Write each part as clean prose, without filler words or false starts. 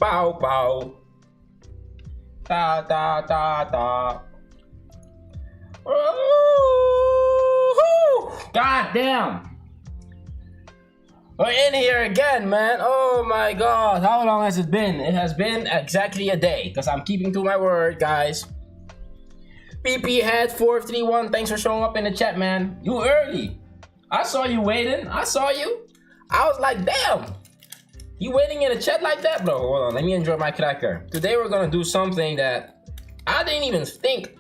Pow pow. Da da da da. God damn. We're in here again, man. Oh my god. How long has it been? It has been exactly a day because I'm keeping to my word, guys. PP Head 431, thanks for showing up in the chat, man. You early. I saw you waiting. I saw you. I was like, damn. You waiting in the chat like that, bro? Hold on, let me enjoy my cracker. Today we're gonna do something that I didn't even think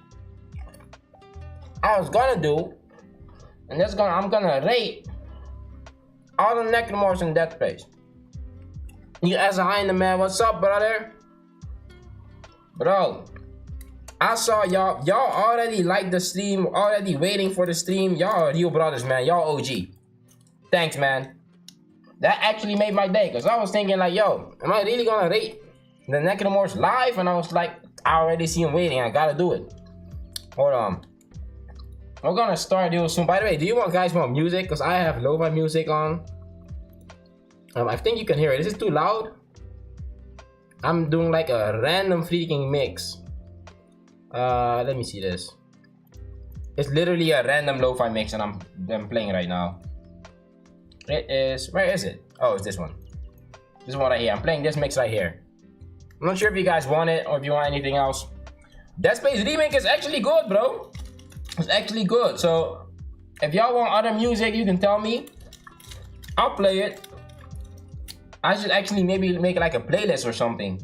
I was gonna do. And I'm gonna rate all the Necromorphs in Dead Space. You as a in the man, what's up, brother? Bro, I saw y'all already liked the stream, already waiting for the stream. Y'all are real brothers, man. Y'all OG. Thanks, man. That actually made my day, because I was thinking like, yo, am I really gonna rate the Necromorphs live? And I was like, I already see him waiting, I gotta do it. Hold on. We're gonna start real soon. By the way, do you guys want music? Because I have lo-fi music on. I think you can hear it. Is it too loud? I'm doing like a random freaking mix. Let me see this. It's literally a random lo-fi mix and I'm playing right now. It is, where is it? Oh, it's this one. This one right here. I'm playing this mix right here. I'm not sure if you guys want it or if you want anything else. Dead Space remake is actually good, bro. It's actually good. So if y'all want other music, you can tell me. I'll play it. I should actually maybe make like a playlist or something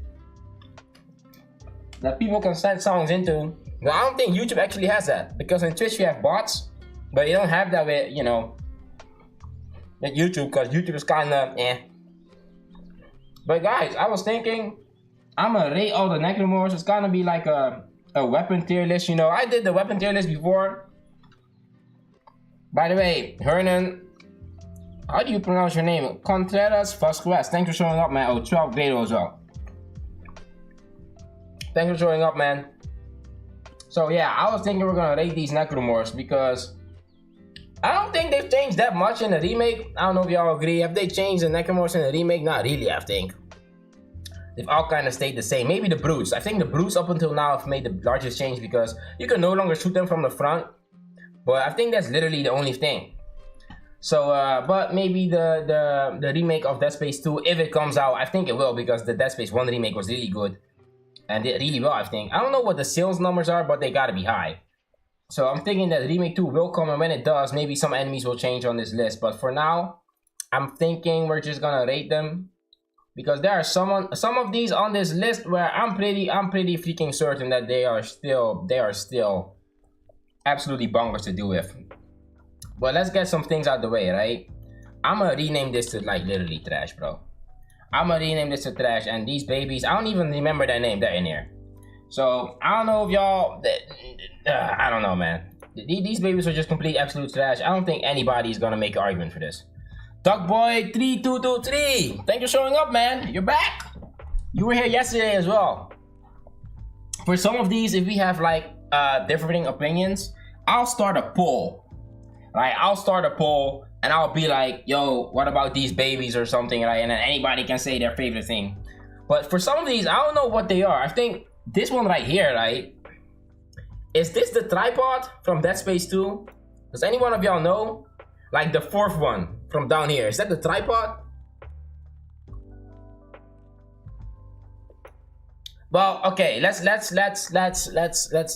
that people can send songs into. But I don't think YouTube actually has that, because on Twitch you have bots, but you don't have that with, you know, with YouTube, because YouTube is kind of eh. But guys, I was thinking I'm gonna rate all the Necromorphs. It's gonna be like a weapon tier list. You know, I did the weapon tier list before. By the way, Hernan, how do you pronounce your name? Contreras Vasquez. Thanks for showing up, man. Oh, 12 Grado as well. Thanks for showing up, man. So yeah, I was thinking we're gonna rate these Necromorphs because I don't think they've changed that much in the remake. I don't know if y'all agree. Have they changed the Necromorphs in the remake? Not really, I think. They've all kind of stayed the same. Maybe the Brutes. I think the Brutes up until now have made the largest change because you can no longer shoot them from the front. But I think that's literally the only thing. So, but maybe the remake of Dead Space 2, if it comes out, I think it will, because the Dead Space 1 remake was really good. And did really well, I think. I don't know what the sales numbers are, but they gotta be high. So I'm thinking that remake 2 will come, and when it does, maybe some enemies will change on this list. But for now, I'm thinking we're just gonna rate them, because there are some of these on this list where I'm pretty freaking certain that they are still absolutely bonkers to deal with. But let's get some things out of the way, right? I'm gonna rename this to like literally trash, bro. I'm gonna rename this to trash, and these babies, I don't even remember their name. They're in here. So I don't know if y'all, I don't know, man. These babies are just complete absolute trash. I don't think anybody's gonna make an argument for this. Duckboy3223, thank you for showing up, man. You're back. You were here yesterday as well. For some of these, if we have like differing opinions, I'll start a poll. Right, I'll start a poll and I'll be like, yo, what about these babies or something, right? And then anybody can say their favorite thing. But for some of these, I don't know what they are. I think this one right here, right? Is this the tripod from Dead Space 2? Does any one of y'all know? Like the fourth one from down here. Is that the tripod? Well, okay, let's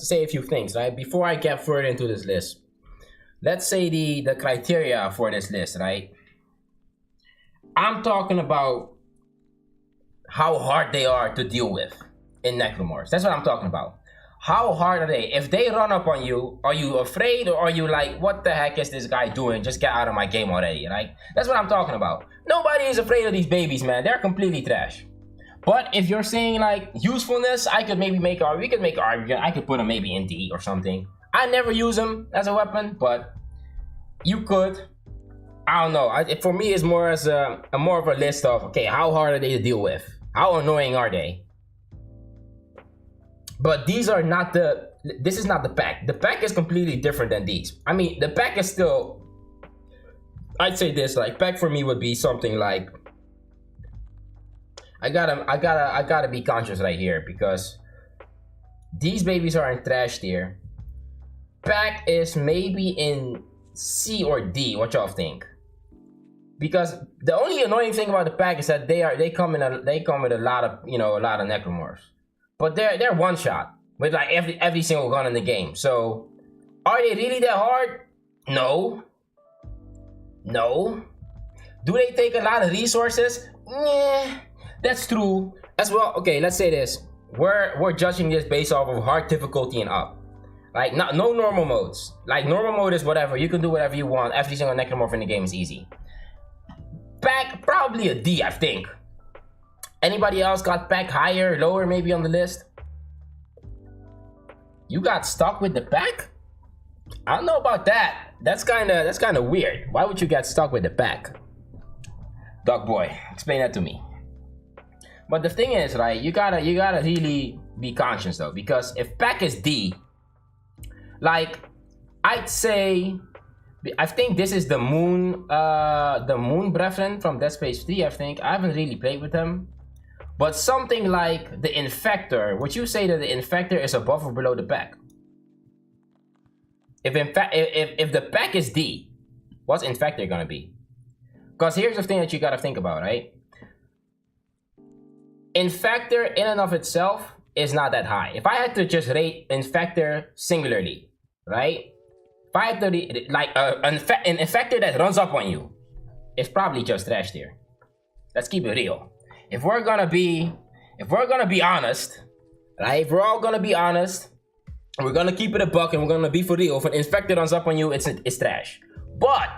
say a few things, right? Before I get further into this list. Let's say the criteria for this list, right? I'm talking about how hard they are to deal with in Necromorphs. That's what I'm talking about. How hard are they? If they run up on you, are you afraid, or are you like, what the heck is this guy doing? Just get out of my game already, right? That's what I'm talking about. Nobody is afraid of these babies, man. They're completely trash. But if you're saying like usefulness, I could maybe make we could make an argument. I could put them maybe in D or something. I never use them as a weapon, but you could. I don't know. For me, it's more as more of a list of, okay, how hard are they to deal with? How annoying are they? But these are not this is not the pack. The pack is completely different than these. I mean, the pack is still, I'd say this, like, pack for me would be something like, I gotta be conscious right here because these babies are in trash tier. Pack is maybe in C or D. What y'all think? Because the only annoying thing about the pack is that they come with a lot of necromorphs, but they're one shot with like every single gun in the game. So are they really that hard? No. Do they take a lot of resources? Yeah, that's true as well. Okay, let's say this: we're judging this based off of hard difficulty and up. Like no normal modes. Like normal mode is whatever, you can do whatever you want. Every single necromorph in the game is easy. Pack probably a D, I think. Anybody else got pack higher, lower, maybe on the list? You got stuck with the pack? I don't know about that. That's kind of weird. Why would you get stuck with the pack? Dog boy, explain that to me. But the thing is, right, you gotta really be conscious though, because if pack is D, like I'd say, I think this is the moon brethren from Dead Space 3. I think I haven't really played with them, but something like the Infector. Would you say that the Infector is above or below the pack? If the pack is D, what's Infector gonna be? Because here's the thing that you gotta think about, right? Infector in and of itself is not that high. If I had to just rate Infector singularly, right? If I had to like an Infector that runs up on you, it's probably just trash tier. Let's keep it real. If we're gonna be honest, right? If we're all gonna be honest, we're gonna keep it a buck and we're gonna be for real. If an Infector runs up on you, it's trash. But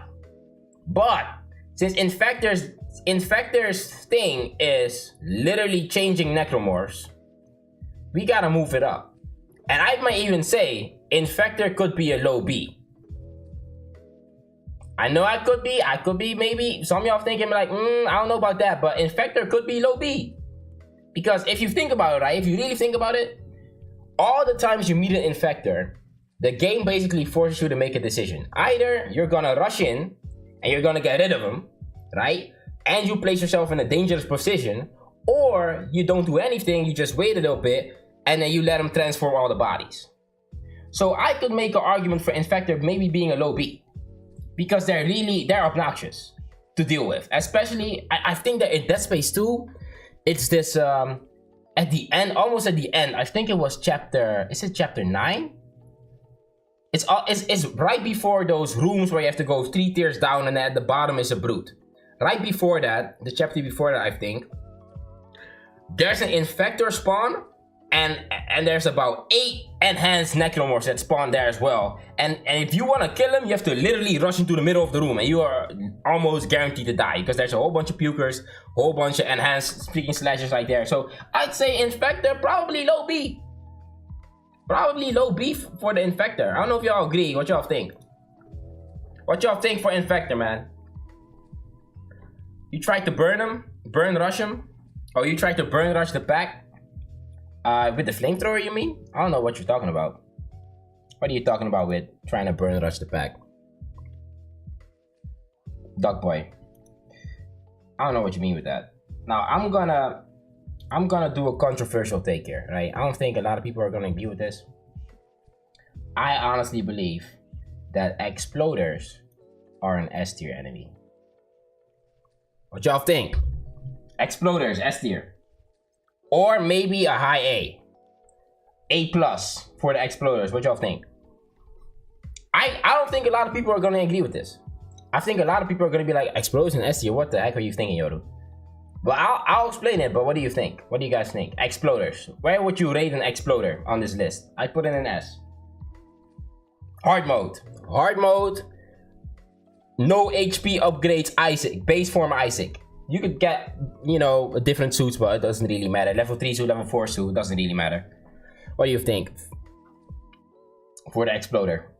since Infector's thing is literally changing necromorphs, we gotta move it up. And I might even say Infector could be a low B. I know I could be maybe. Some of y'all thinking like, I don't know about that, but Infector could be low B. Because if you think about it, right? If you really think about it, all the times you meet an Infector, the game basically forces you to make a decision. Either you're gonna rush in and you're gonna get rid of him, right? And you place yourself in a dangerous position, or you don't do anything, you just wait a little bit, and then you let him transform all the bodies. So I could make an argument for Infector maybe being a low B, because they're obnoxious to deal with. Especially, I think that in Dead Space 2, it's this, at the end, almost at the end, I think it was chapter 9? It's right before those rooms where you have to go 3 tiers down and at the bottom is a brute. Right before that, the chapter before that, I think, there's an Infector spawn, and there's about 8 enhanced necromorphs that spawn there as well. And if you want to kill him, you have to literally rush into the middle of the room, and you are almost guaranteed to die because there's a whole bunch of pukers, whole bunch of enhanced freaking slashers right there. So I'd say Infector probably low B. Probably low B for the Infector. I don't know if y'all agree. What y'all think? What y'all think for Infector, man? You tried to burn rush him? Or you tried to burn rush the pack? With the flamethrower, you mean? I don't know what you're talking about. What are you talking about with trying to burn rush the pack? Dog boy. I don't know what you mean with that. Now, I'm gonna do a controversial take here, right? I don't think a lot of people are gonna agree with this. I honestly believe that exploders are an S tier enemy. What y'all think? Exploders, S tier. Or maybe a high A. A+ for the exploders. What y'all think? I don't think a lot of people are gonna agree with this. I think a lot of people are gonna be like, explosion S tier, what the heck are you thinking, Yoru? But I'll explain it, but what do you think? What do you guys think? Exploders. Where would you rate an exploder on this list? I put it in S. Hard mode. Hard mode. No HP upgrades Isaac. Base form Isaac. You could get, different suits, but it doesn't really matter. Level 3 suit, level 4 suit, doesn't really matter. What do you think for the exploder?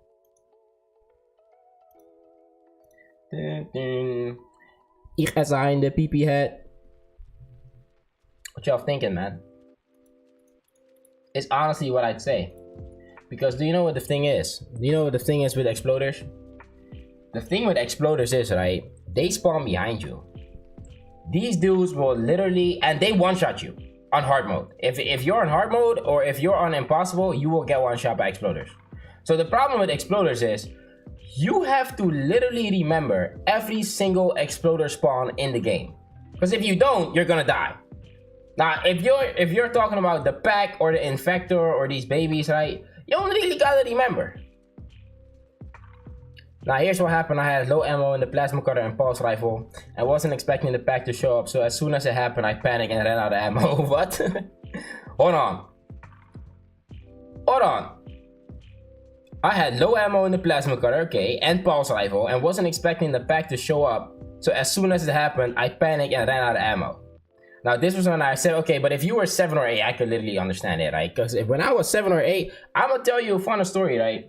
Ich ga zijn de PP head. What y'all thinking, man? It's honestly what I'd say. Because do you know what the thing is? Do you know what the thing is with exploders? The thing with exploders is, right? They spawn behind you. these dudes will literally, and they one-shot you on hard mode. If you're on hard mode or if you're on impossible, you will get one-shot by exploders. So the problem with exploders is you have to literally remember every single exploder spawn in the game. Because if you don't, you're gonna die. Now, if you're talking about the pack or the infector or these babies, right? You don't really gotta remember. Now, here's what happened. I had low ammo in the plasma cutter and pulse rifle. I wasn't expecting the pack to show up, so as soon as it happened, I panicked and ran out of ammo. What? Hold on. Hold on. I had low ammo in the plasma cutter, okay, and pulse rifle, and wasn't expecting the pack to show up. So as soon as it happened, I panicked and ran out of ammo. Now, this was when I said, okay, but if you were 7 or 8, I could literally understand it, right? Because when I was 7 or 8, I'm gonna tell you a funny story, right?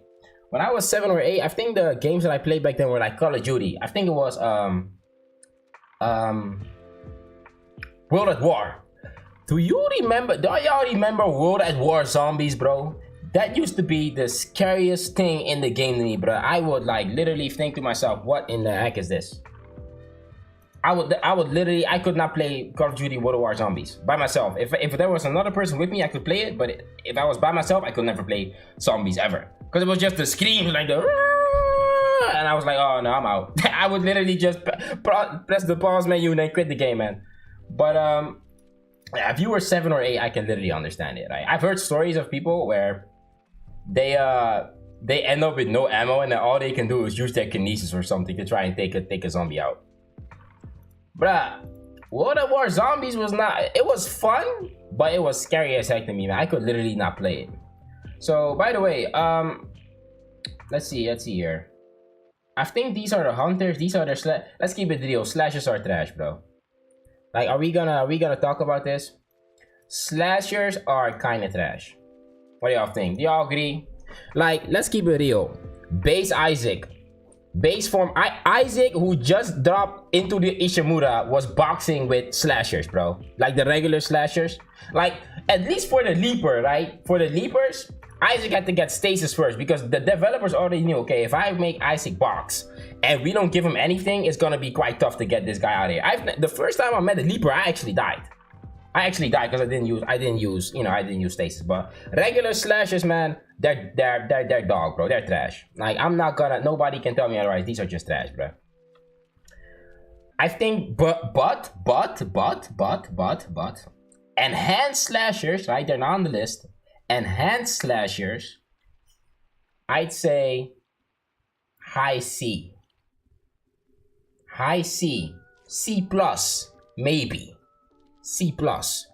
When I was 7 or 8, I think the games that I played back then were like Call of Duty. I think it was World at War. Do y'all remember World at War Zombies, bro? That used to be the scariest thing in the game to me, bro. I would like literally think to myself, what in the heck is this? I would literally, I could not play Call of Duty World at War Zombies by myself. If there was another person with me, I could play it, but if I was by myself, I could never play zombies ever. Because it was just the screams, like the, and I was like, oh no, I'm out. I would literally just press the pause menu and then quit the game, man. But if you were 7 or 8, I can literally understand it. Right? I've heard stories of people where they end up with no ammo and then all they can do is use their kinesis or something to try and take a zombie out. Bruh, World at War Zombies was not, it was fun, but it was scary as heck to me, man. I could literally not play it. So, by the way, let's see here. I think these are the hunters, these are the let's keep it real, slashers are trash, bro. Like, are we gonna talk about this? Slashers are kinda trash. What do y'all think? Do y'all agree? Like, let's keep it real. Base Isaac. Base form Isaac, who just dropped into the Ishimura, was boxing with slashers, bro. Like the regular slashers. Like, at least for the Leaper, right? For the Leapers, Isaac had to get stasis first because the developers already knew, okay, if I make Isaac box and we don't give him anything, it's gonna be quite tough to get this guy out of here. The first time I met the Leaper, I actually died. Because I didn't use stasis. But regular slashers, man, they're dog, bro. They're trash. Like, nobody can tell me otherwise. These are just trash, bro. I think, but enhanced slashers, right? They're not on the list. Enhanced slashers, I'd say high C. High C. C plus, maybe. C plus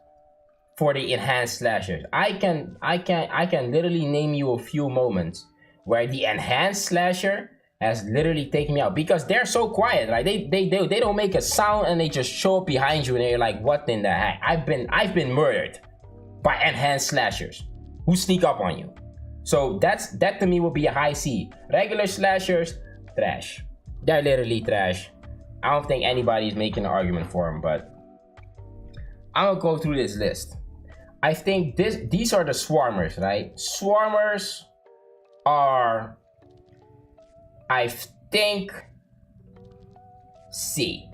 for the enhanced slashers. I can literally name you a few moments where the enhanced slasher has literally taken me out because they're so quiet, right? They don't make a sound and they just show up behind you and you're like, what in the heck? I've been murdered by enhanced slashers who sneak up on you. So that to me would be a high C. Regular slashers, trash. They're literally trash. I don't think anybody's making an argument for them, but I'm gonna go through this list. I think these are the swarmers, right? Swarmers are, I think, C.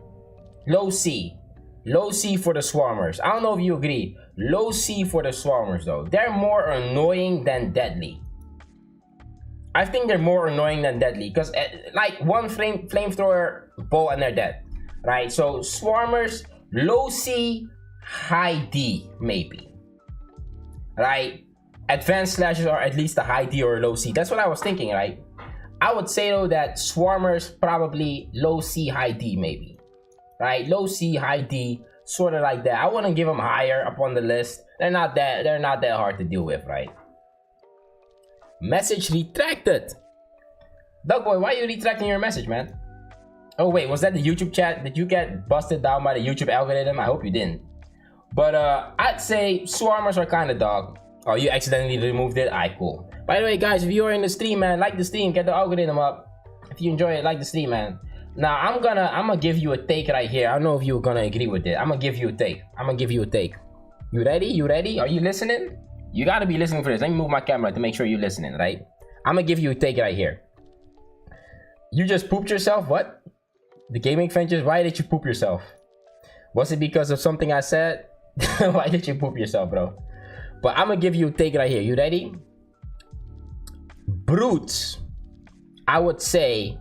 Low C. Low C for the swarmers. I don't know if you agree. Low C for the swarmers, though. They're more annoying than deadly. I think they're more annoying than deadly because, like, one flamethrower bolt and they're dead, right? So swarmers, low C, high D, maybe, right? Advanced slashers are at least a high D or a low C. That's what I was thinking, right? I would say though that swarmers probably low C, high D, maybe, right? Low C, high D, sort of like that. I wouldn't give them higher up on the list. They're not that hard to deal with, right? Message retracted. Dog boy, why are you retracting your message, man? Oh wait, was that the YouTube chat? Did you get busted down by the YouTube algorithm? I hope you didn't. But I'd say swarmers are kind of dog. Oh, you accidentally removed it? Alright, cool. By the way, guys, if you are in the stream, man, like the stream, get the algorithm up. If you enjoy it, like the stream, man. Now I'm gonna give you a take right here. I don't know if you're gonna agree with it. I'm gonna give you a take. You ready? You ready? Are you listening? You gotta be listening for this. Let me move my camera to make sure you're listening, right? I'm gonna give you a take right here. You just pooped yourself? What? The gaming adventures? Why did you poop yourself? Was it because of something I said? Why did you poop yourself, bro? But I'm gonna give you a take right here. You ready? Brutes, I would say,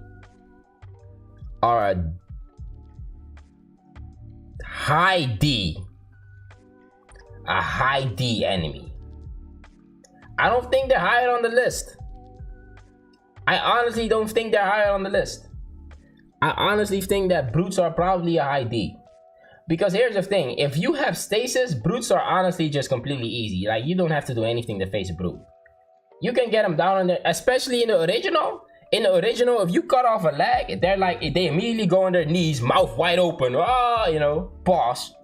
are a high D enemy. I don't think they're higher on the list. I honestly don't think they're higher on the list. I honestly think that brutes are probably a high D. Because here's the thing, if you have stasis, brutes are honestly just completely easy. Like, you don't have to do anything to face a brute. You can get them down on there, especially in the original. In the original, if you cut off a leg, they immediately go on their knees, mouth wide open, you know, pause.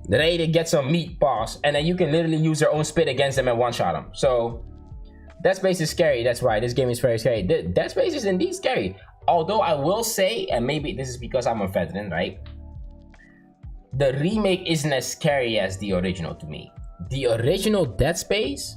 Ready to get some meat, pause. And then you can literally use their own spit against them and one-shot them. So, Dead Space is scary, that's right, this game is very scary. Dead Space is indeed scary. Although I will say, and maybe this is because I'm a veteran, right? The remake isn't as scary as the original to me. The original Dead Space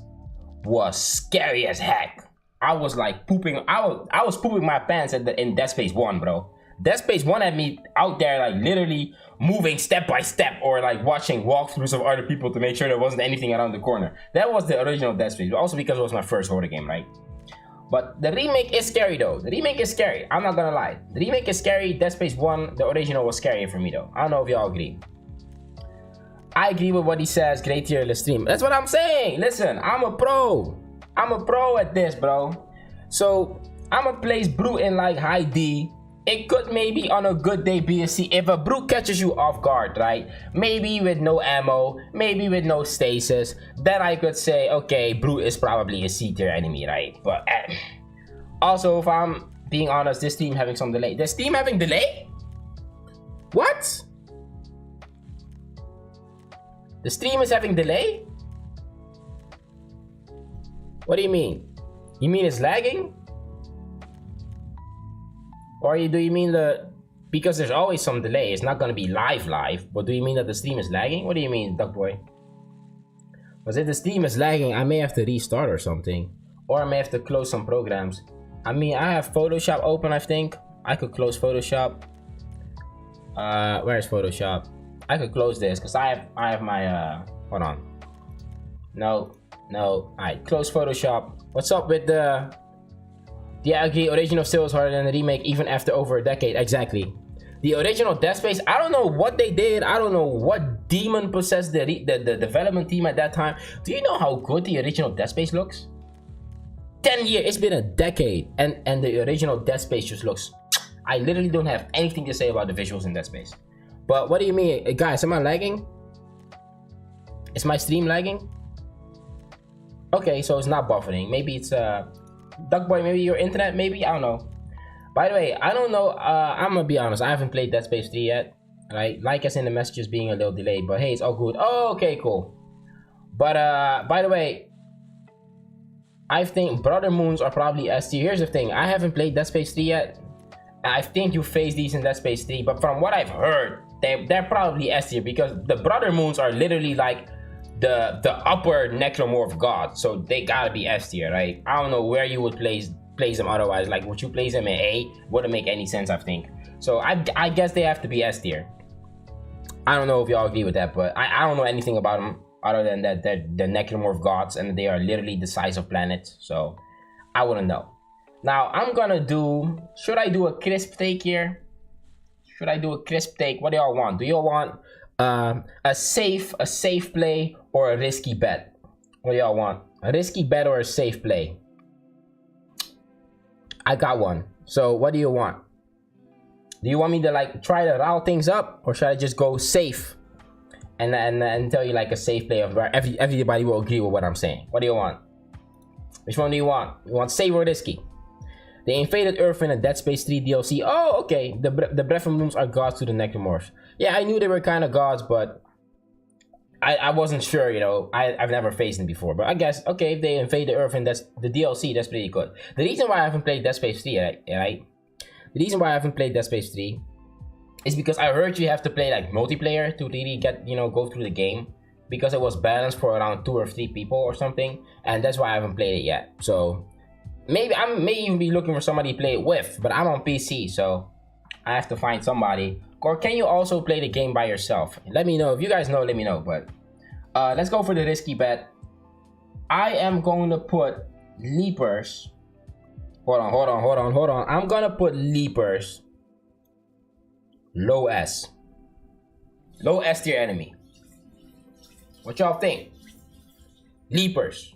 was scary as heck. I was like pooping, I was pooping my pants in Dead Space 1, bro. Dead Space 1 had me out there like literally moving step by step or like watching walkthroughs of other people to make sure there wasn't anything around the corner. That was the original Dead Space, also because it was my first horror game, right? But the remake is scary though. The remake is scary, I'm not gonna lie. The remake is scary. Dead Space 1, the original was scarier for me though. I don't know if y'all agree. I agree with what he says, great tier list stream. That's what I'm saying. Listen, I'm a pro. I'm a pro at this, bro. So, I'm gonna place brute in like high D. It could maybe on a good day be a C. If a brute catches you off guard, right? Maybe with no ammo, maybe with no stasis, then I could say, okay, brute is probably a C tier enemy, right? But also, if I'm being honest, this team having some delay. This team having delay? What? The stream is having delay? What do you mean? You mean it's lagging? Or do you mean because there's always some delay, it's not gonna be live, but do you mean that the stream is lagging? What do you mean, Duck Boy? Was it the stream is lagging, I may have to restart or something. Or I may have to close some programs. I mean, I have Photoshop open, I think. I could close Photoshop. Where's Photoshop? I could close this, because I have my, hold on. No, alright, close Photoshop. What's up with the... Yeah, I agree, original still is harder than the remake, even after over a decade, exactly. The original Dead Space, I don't know what they did, I don't know what demon possessed the development team at that time. Do you know how good the original Dead Space looks? 10 years, it's been a decade, and the original Dead Space just looks... I literally don't have anything to say about the visuals in Dead Space. But what do you mean, guys, am I lagging? Is my stream lagging? Okay, so it's not buffering, maybe it's Duckboy, maybe your internet, maybe, I don't know. By the way, I don't know, I'm gonna be honest, I haven't played Dead Space 3 yet, right? Like us in the messages being a little delayed, but hey, it's all good. Oh, okay, cool. But by the way, I think Brother Moons are probably S tier. Here's the thing, I haven't played Dead Space 3 yet. I think you face these in Dead Space 3, but from what I've heard, they're probably S tier because the Brother Moons are literally like the upper Necromorph god, so they gotta be S tier, right? I don't know where you would place them otherwise. Like, would you place them in A? Wouldn't make any sense, I think. So I guess they have to be S tier. I don't know if y'all agree with that, but I don't know anything about them other than that they're the Necromorph gods and they are literally the size of planets. So I wouldn't know. Now I'm gonna do. Should I do a crisp take here? Should I do a crisp take? What do y'all want? Do y'all want a safe play or a risky bet? What do y'all want? A risky bet or a safe play? I got one. So what do you want? Do you want me to like try to rile things up, or should I just go safe and tell you like a safe play of where everybody will agree with what I'm saying? What do you want? Which one do you want? You want safe or risky? The invaded Earth in a Dead Space 3 DLC. Oh, okay. The Brephimlooms are gods to the Necromorphs. Yeah, I knew they were kind of gods, but I wasn't sure, you know. I've never faced them before. But I guess, okay, if they invade the Earth and that's the DLC, that's pretty good. The reason why I haven't played Dead Space 3, right? The reason why I haven't played Dead Space 3 is because I heard you have to play like multiplayer to really get, you know, go through the game. Because it was balanced for around 2 or 3 people or something. And that's why I haven't played it yet. So maybe I may even be looking for somebody to play it with, but I'm on PC, so I have to find somebody Or can you also play the game by yourself? Let me know. If you guys know, let me know. But let's go for the risky bet. I am going to put Leapers. Hold on. I'm going to put Leapers low S. Low S tier enemy. What y'all think? Leapers.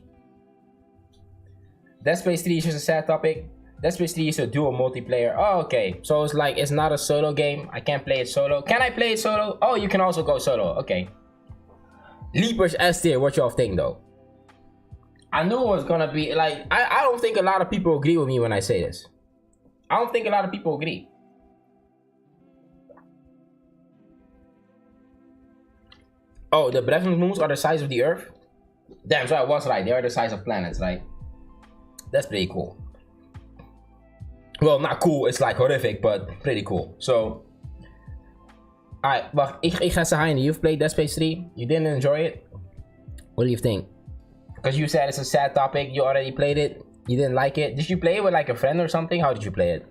Dead Space 3 is just a sad topic. Dead Space 3 is a dual multiplayer. Oh, okay. So it's like, it's not a solo game. I can't play it solo. Can I play it solo? Oh, you can also go solo. Okay. Leapers S tier. What y'all think though? I knew it was gonna be like, I don't think a lot of people agree with me when I say this. I don't think a lot of people agree. Oh, the Breathing Moons are the size of the Earth? Damn, so I was right. They are the size of planets, right? That's pretty cool. Well, not cool. It's like horrific, but pretty cool. So, alright, wacht. Ik ga zeggen, you've played Dead Space 3. You didn't enjoy it. What do you think? Because you said it's a sad topic. You already played it. You didn't like it. Did you play it with like a friend or something? How did you play it?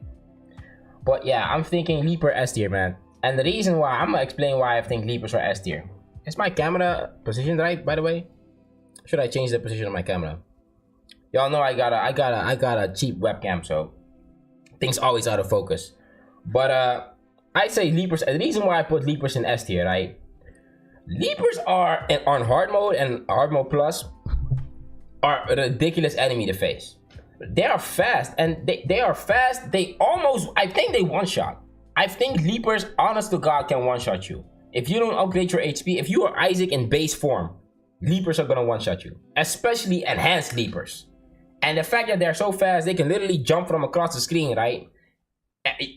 But yeah, I'm thinking Leaper S tier, man. And the reason why, I'm gonna explain why I think Leapers are S tier. Is my camera positioned right, by the way? Should I change the position of my camera? Y'all know I got a cheap webcam, so things always out of focus. But I say Leapers. The reason why I put Leapers in S tier, right? Leapers are on hard mode and hard mode plus are a ridiculous enemy to face. They are fast, and they are fast. They almost, I think they one shot. I think Leapers, honest to God, can one shot you. If you don't upgrade your HP, if you are Isaac in base form, Leapers are gonna one shot you. Especially enhanced Leapers. And the fact that they're so fast, they can literally jump from across the screen, right?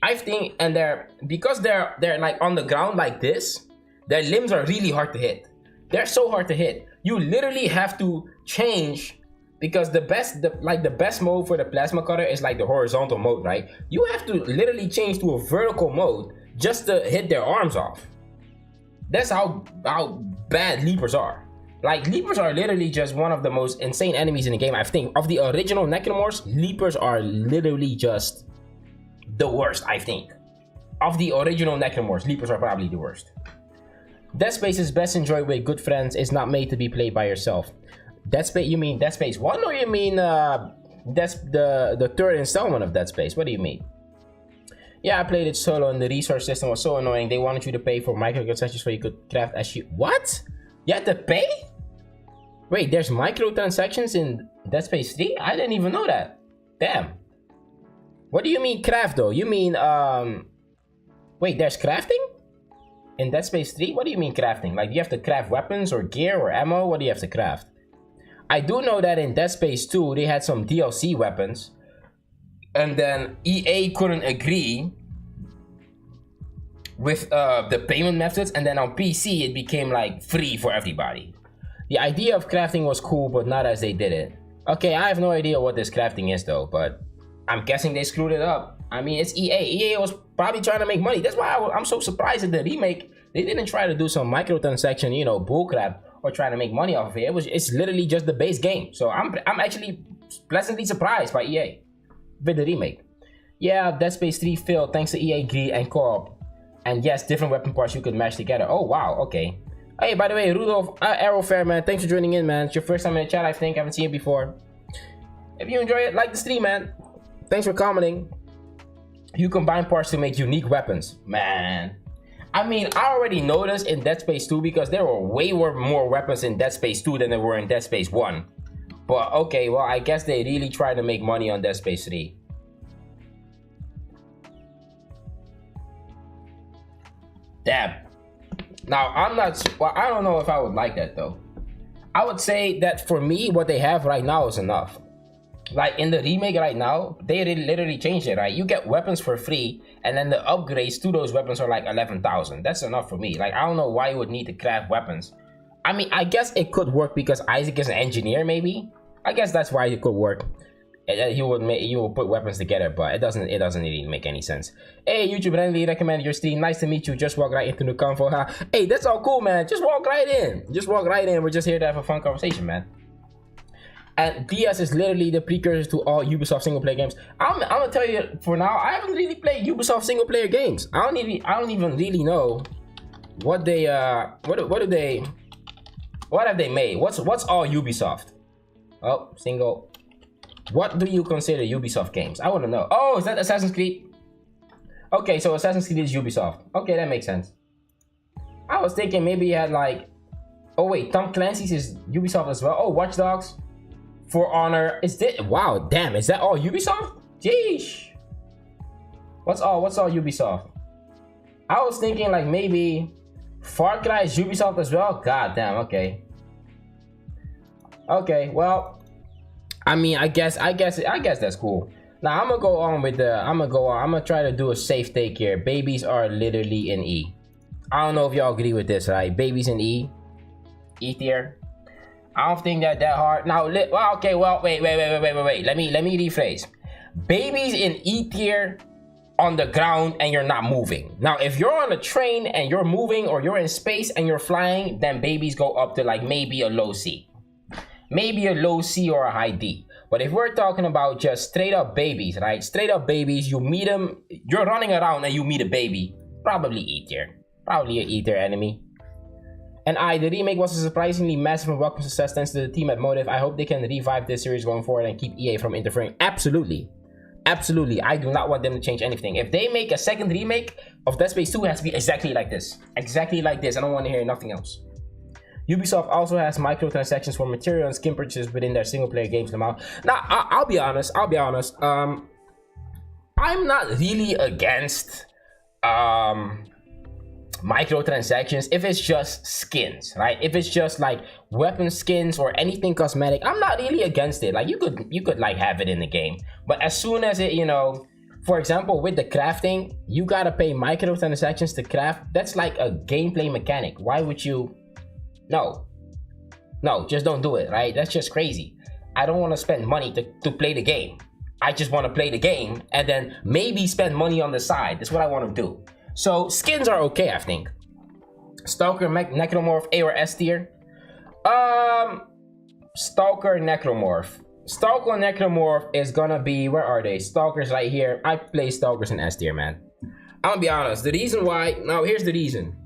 I think, and because they're like on the ground like this, their limbs are really hard to hit. They're so hard to hit. You literally have to change, because the best mode for the plasma cutter is like the horizontal mode, right? You have to literally change to a vertical mode just to hit their arms off. That's how bad Leapers are. Like, Leapers are literally just one of the most insane enemies in the game. I think of the original Necromorphs, Leapers are literally just the worst, I think. Of the original Necromorphs, Leapers are probably the worst. Dead Space is best enjoyed with good friends. It's not made to be played by yourself. Dead Space, you mean Dead Space 1, or you mean the third installment of Dead Space? What do you mean? Yeah, I played it solo and the resource system was so annoying. They wanted you to pay for microtransactions so you could craft as you... What? You had to pay? Wait, there's microtransactions in Dead Space 3? I didn't even know that. Damn. What do you mean craft though? You mean, wait, there's crafting? In Dead Space 3? What do you mean crafting? Like, do you have to craft weapons or gear or ammo? What do you have to craft? I do know that in Dead Space 2, they had some DLC weapons. And then EA couldn't agree with the payment methods. And then on PC, it became like free for everybody. The idea of crafting was cool, but not as they did it. Okay, I have no idea what this crafting is though, but I'm guessing they screwed it up. I mean, it's EA. EA was probably trying to make money. That's why I'm so surprised at the remake. They didn't try to do some microtransaction, you know, bullcrap, or try to make money off of it. It's literally just the base game. So I'm actually pleasantly surprised by EA with the remake. Yeah, Dead Space 3 failed thanks to EA greed and co-op. And yes, different weapon parts you could match together. Oh wow, okay. Hey, by the way, Rudolph Arrowfair, man, thanks for joining in, man. It's your first time in the chat, I think. I haven't seen it before. If you enjoy it, like the stream, man. Thanks for commenting. You combine parts to make unique weapons. Man. I mean, I already noticed in Dead Space 2 because there were way more weapons in Dead Space 2 than there were in Dead Space 1. But okay, well, I guess they really tried to make money on Dead Space 3. Damn. Now, I don't know if I would like that though. I would say that for me, what they have right now is enough. Like in the remake right now, they literally changed it, right? You get weapons for free, and then the upgrades to those weapons are like 11,000. That's enough for me. Like, I don't know why you would need to craft weapons. I mean, I guess it could work because Isaac is an engineer, maybe. I guess that's why it could work. He will put weapons together, but it doesn't really make any sense. Hey, YouTube friendly, recommend your stream. Nice to meet you. Just walk right into the convo. Huh? Hey, that's all cool, man. Just walk right in. Just walk right in. We're just here to have a fun conversation, man. And DS is literally the precursor to all Ubisoft single player games. I'm gonna tell you for now, I haven't really played Ubisoft single player games. I don't even really know what they what have they made? What's all Ubisoft? Oh, single. What do you consider Ubisoft games? I want to know. Oh, is that Assassin's Creed? Okay, so Assassin's Creed is Ubisoft. Okay, that makes sense. I was thinking maybe you had like, oh wait, Tom Clancy's is Ubisoft as well. Oh, Watch Dogs, For Honor. Is this? Wow, damn, is that all Ubisoft? Jeez. What's all Ubisoft? I was thinking like maybe Far Cry is Ubisoft as well. God damn. Okay. Okay. Well, I mean, I guess that's cool. Now I'm gonna go on with the. I'm gonna try to do a safe take here. Babies are literally in E. I don't know if y'all agree with this, right? Babies in E tier. I don't think that hard. Now, well, okay. Well, wait. Let me rephrase. Babies in E tier on the ground and you're not moving. Now, if you're on a train and you're moving, or you're in space and you're flying, then babies go up to like maybe a low C. Maybe a low C or a high D. But if we're talking about just straight up babies, right? Straight up babies, you meet them, you're running around and you meet a baby, probably E tier. Probably an E tier enemy. And the remake was a surprisingly massive and welcome success thanks to the team at Motive. I hope they can revive this series going forward and keep EA from interfering. Absolutely. Absolutely. I do not want them to change anything. If they make a second remake of Dead Space 2, it has to be exactly like this. Exactly like this. I don't want to hear nothing else. Ubisoft also has microtransactions for material and skin purchases within their single-player games. Now, I'll be honest. I'm not really against microtransactions if it's just skins, right? If it's just like weapon skins or anything cosmetic, I'm not really against it. Like you could like have it in the game, but as soon as it, you know, for example, with the crafting, you gotta pay microtransactions to craft. That's like a gameplay mechanic. Why would you? No, just don't do it, right? That's just crazy. I don't want to spend money to play the game. I just want to play the game and then maybe spend money on the side. That's what I want to do. So skins are okay, I think. Stalker, Necromorph, A or S tier? Stalker, Necromorph. Stalker, Necromorph is gonna be, where are they? Stalkers right here. I play Stalkers in S tier, man. I'm gonna be honest. The reason why, now here's the reason.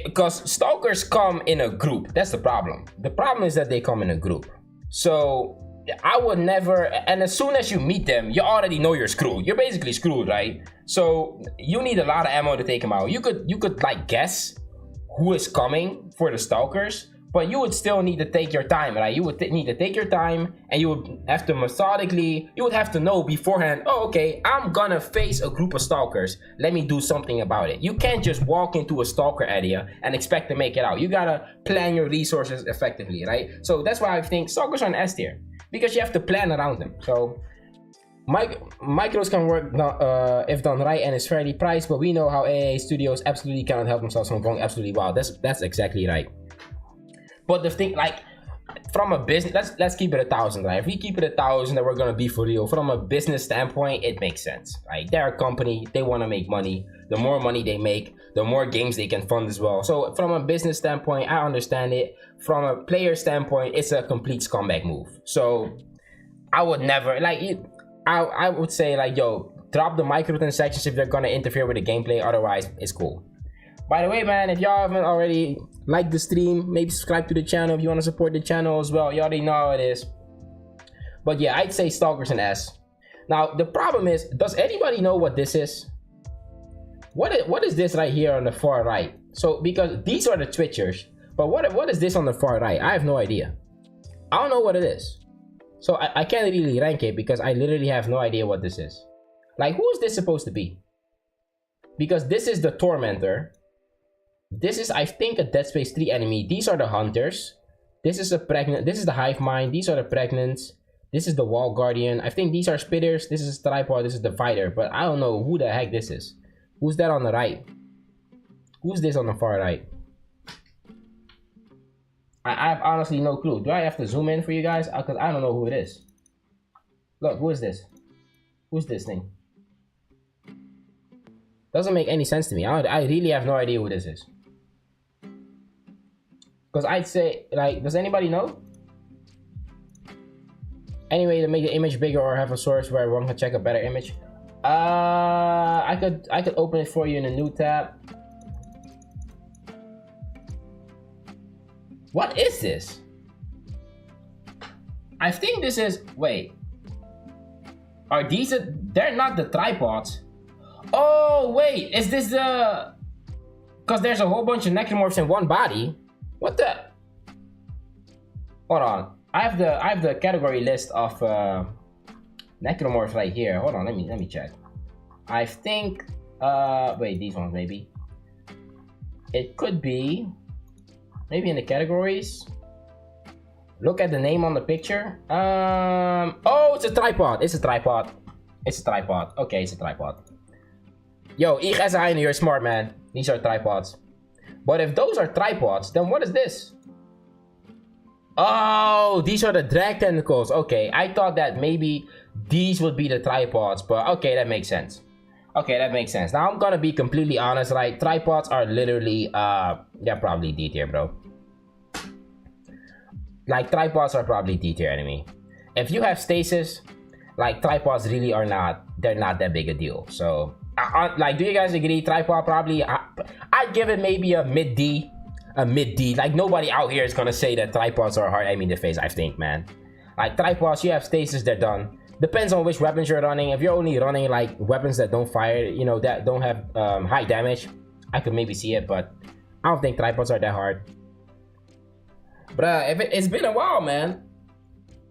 Because Stalkers come in a group. That's the problem. The problem is that they come in a group. So I would never, and as soon as you meet them, you already know you're screwed. You're basically screwed, right? So you need a lot of ammo to take them out. You could like guess who is coming for the Stalkers, but you would still need to take your time, right? You would need to take your time, and you would have to methodically, you would have to know beforehand, oh, okay, I'm gonna face a group of Stalkers. Let me do something about it. You can't just walk into a Stalker area and expect to make it out. You gotta plan your resources effectively, right? So that's why I think Stalkers are an S tier, because you have to plan around them. So micros can work if done right and is fairly priced, but we know how AA studios absolutely cannot help themselves from going absolutely wild. That's exactly right. But the thing, like, from a business, let's keep it 1,000, right? If we keep it 1,000, then we're gonna be for real. From a business standpoint, it makes sense, right? They're a company, they want to make money. The more money they make, the more games they can fund as well. So from a business standpoint, I understand it. From a player standpoint, it's a complete scumbag move. So I would never, like, I would say, like, yo, drop the microtransactions if they're gonna interfere with the gameplay. Otherwise, it's cool. By the way, man, if y'all haven't already liked the stream, maybe subscribe to the channel if you want to support the channel as well. You already know how it is. But yeah, I'd say Stalkers and S. Now, the problem is, does anybody know what this is? What is this right here on the far right? So, because these are the Twitchers, but what is this on the far right? I have no idea. I don't know what it is. So, I can't really rank it because I literally have no idea what this is. Like, who is this supposed to be? Because this is the Tormentor. This is, I think, a Dead Space 3 enemy. These are the Hunters. This is the Hive Mind. These are the Pregnants. This is the Wall Guardian. I think these are Spitters. This is Tripod. This is the Fighter. But I don't know who the heck this is. Who's that on the right? Who's this on the far right? I have honestly no clue. Do I have to zoom in for you guys? Because I don't know who it is. Look, who is this? Who's this thing? Doesn't make any sense to me. I really have no idea who this is. Because I'd say, like, does anybody know? Any way to make the image bigger or have a source where one can check a better image? I could open it for you in a new tab. What is this? I think this is, wait. Are these, they're not the tripods. Oh, wait, is this the, because there's a whole bunch of Necromorphs in one body. What the? Hold on. I have the category list of Necromorphs right here. Hold on, let me check. I think wait, these ones maybe. It could be maybe in the categories. Look at the name on the picture. Oh, it's a tripod. It's a tripod. It's a tripod. Okay, it's a tripod. Yo, you're smart, man. These are tripods. But if those are tripods, then what is this? Oh, these are the drag tentacles. Okay, I thought that maybe these would be the tripods, but okay, that makes sense. Okay, that makes sense. Now I'm gonna be completely honest, right? Tripods are literally, they're probably D tier, bro. Like, tripods are probably D tier enemy. If you have stasis, like, tripods really are not, they're not that big a deal. So, like, do you guys agree? Tripod probably, I'd give it maybe a mid D. A mid D. Like, nobody out here is gonna say that tripods are hard enemy to face, I think, man. Like, tripods, you have stasis, they're done. Depends on which weapons you're running. If you're only running, like, weapons that don't fire, you know, that don't have high damage, I could maybe see it, but I don't think tripods are that hard. But if it's been a while, man.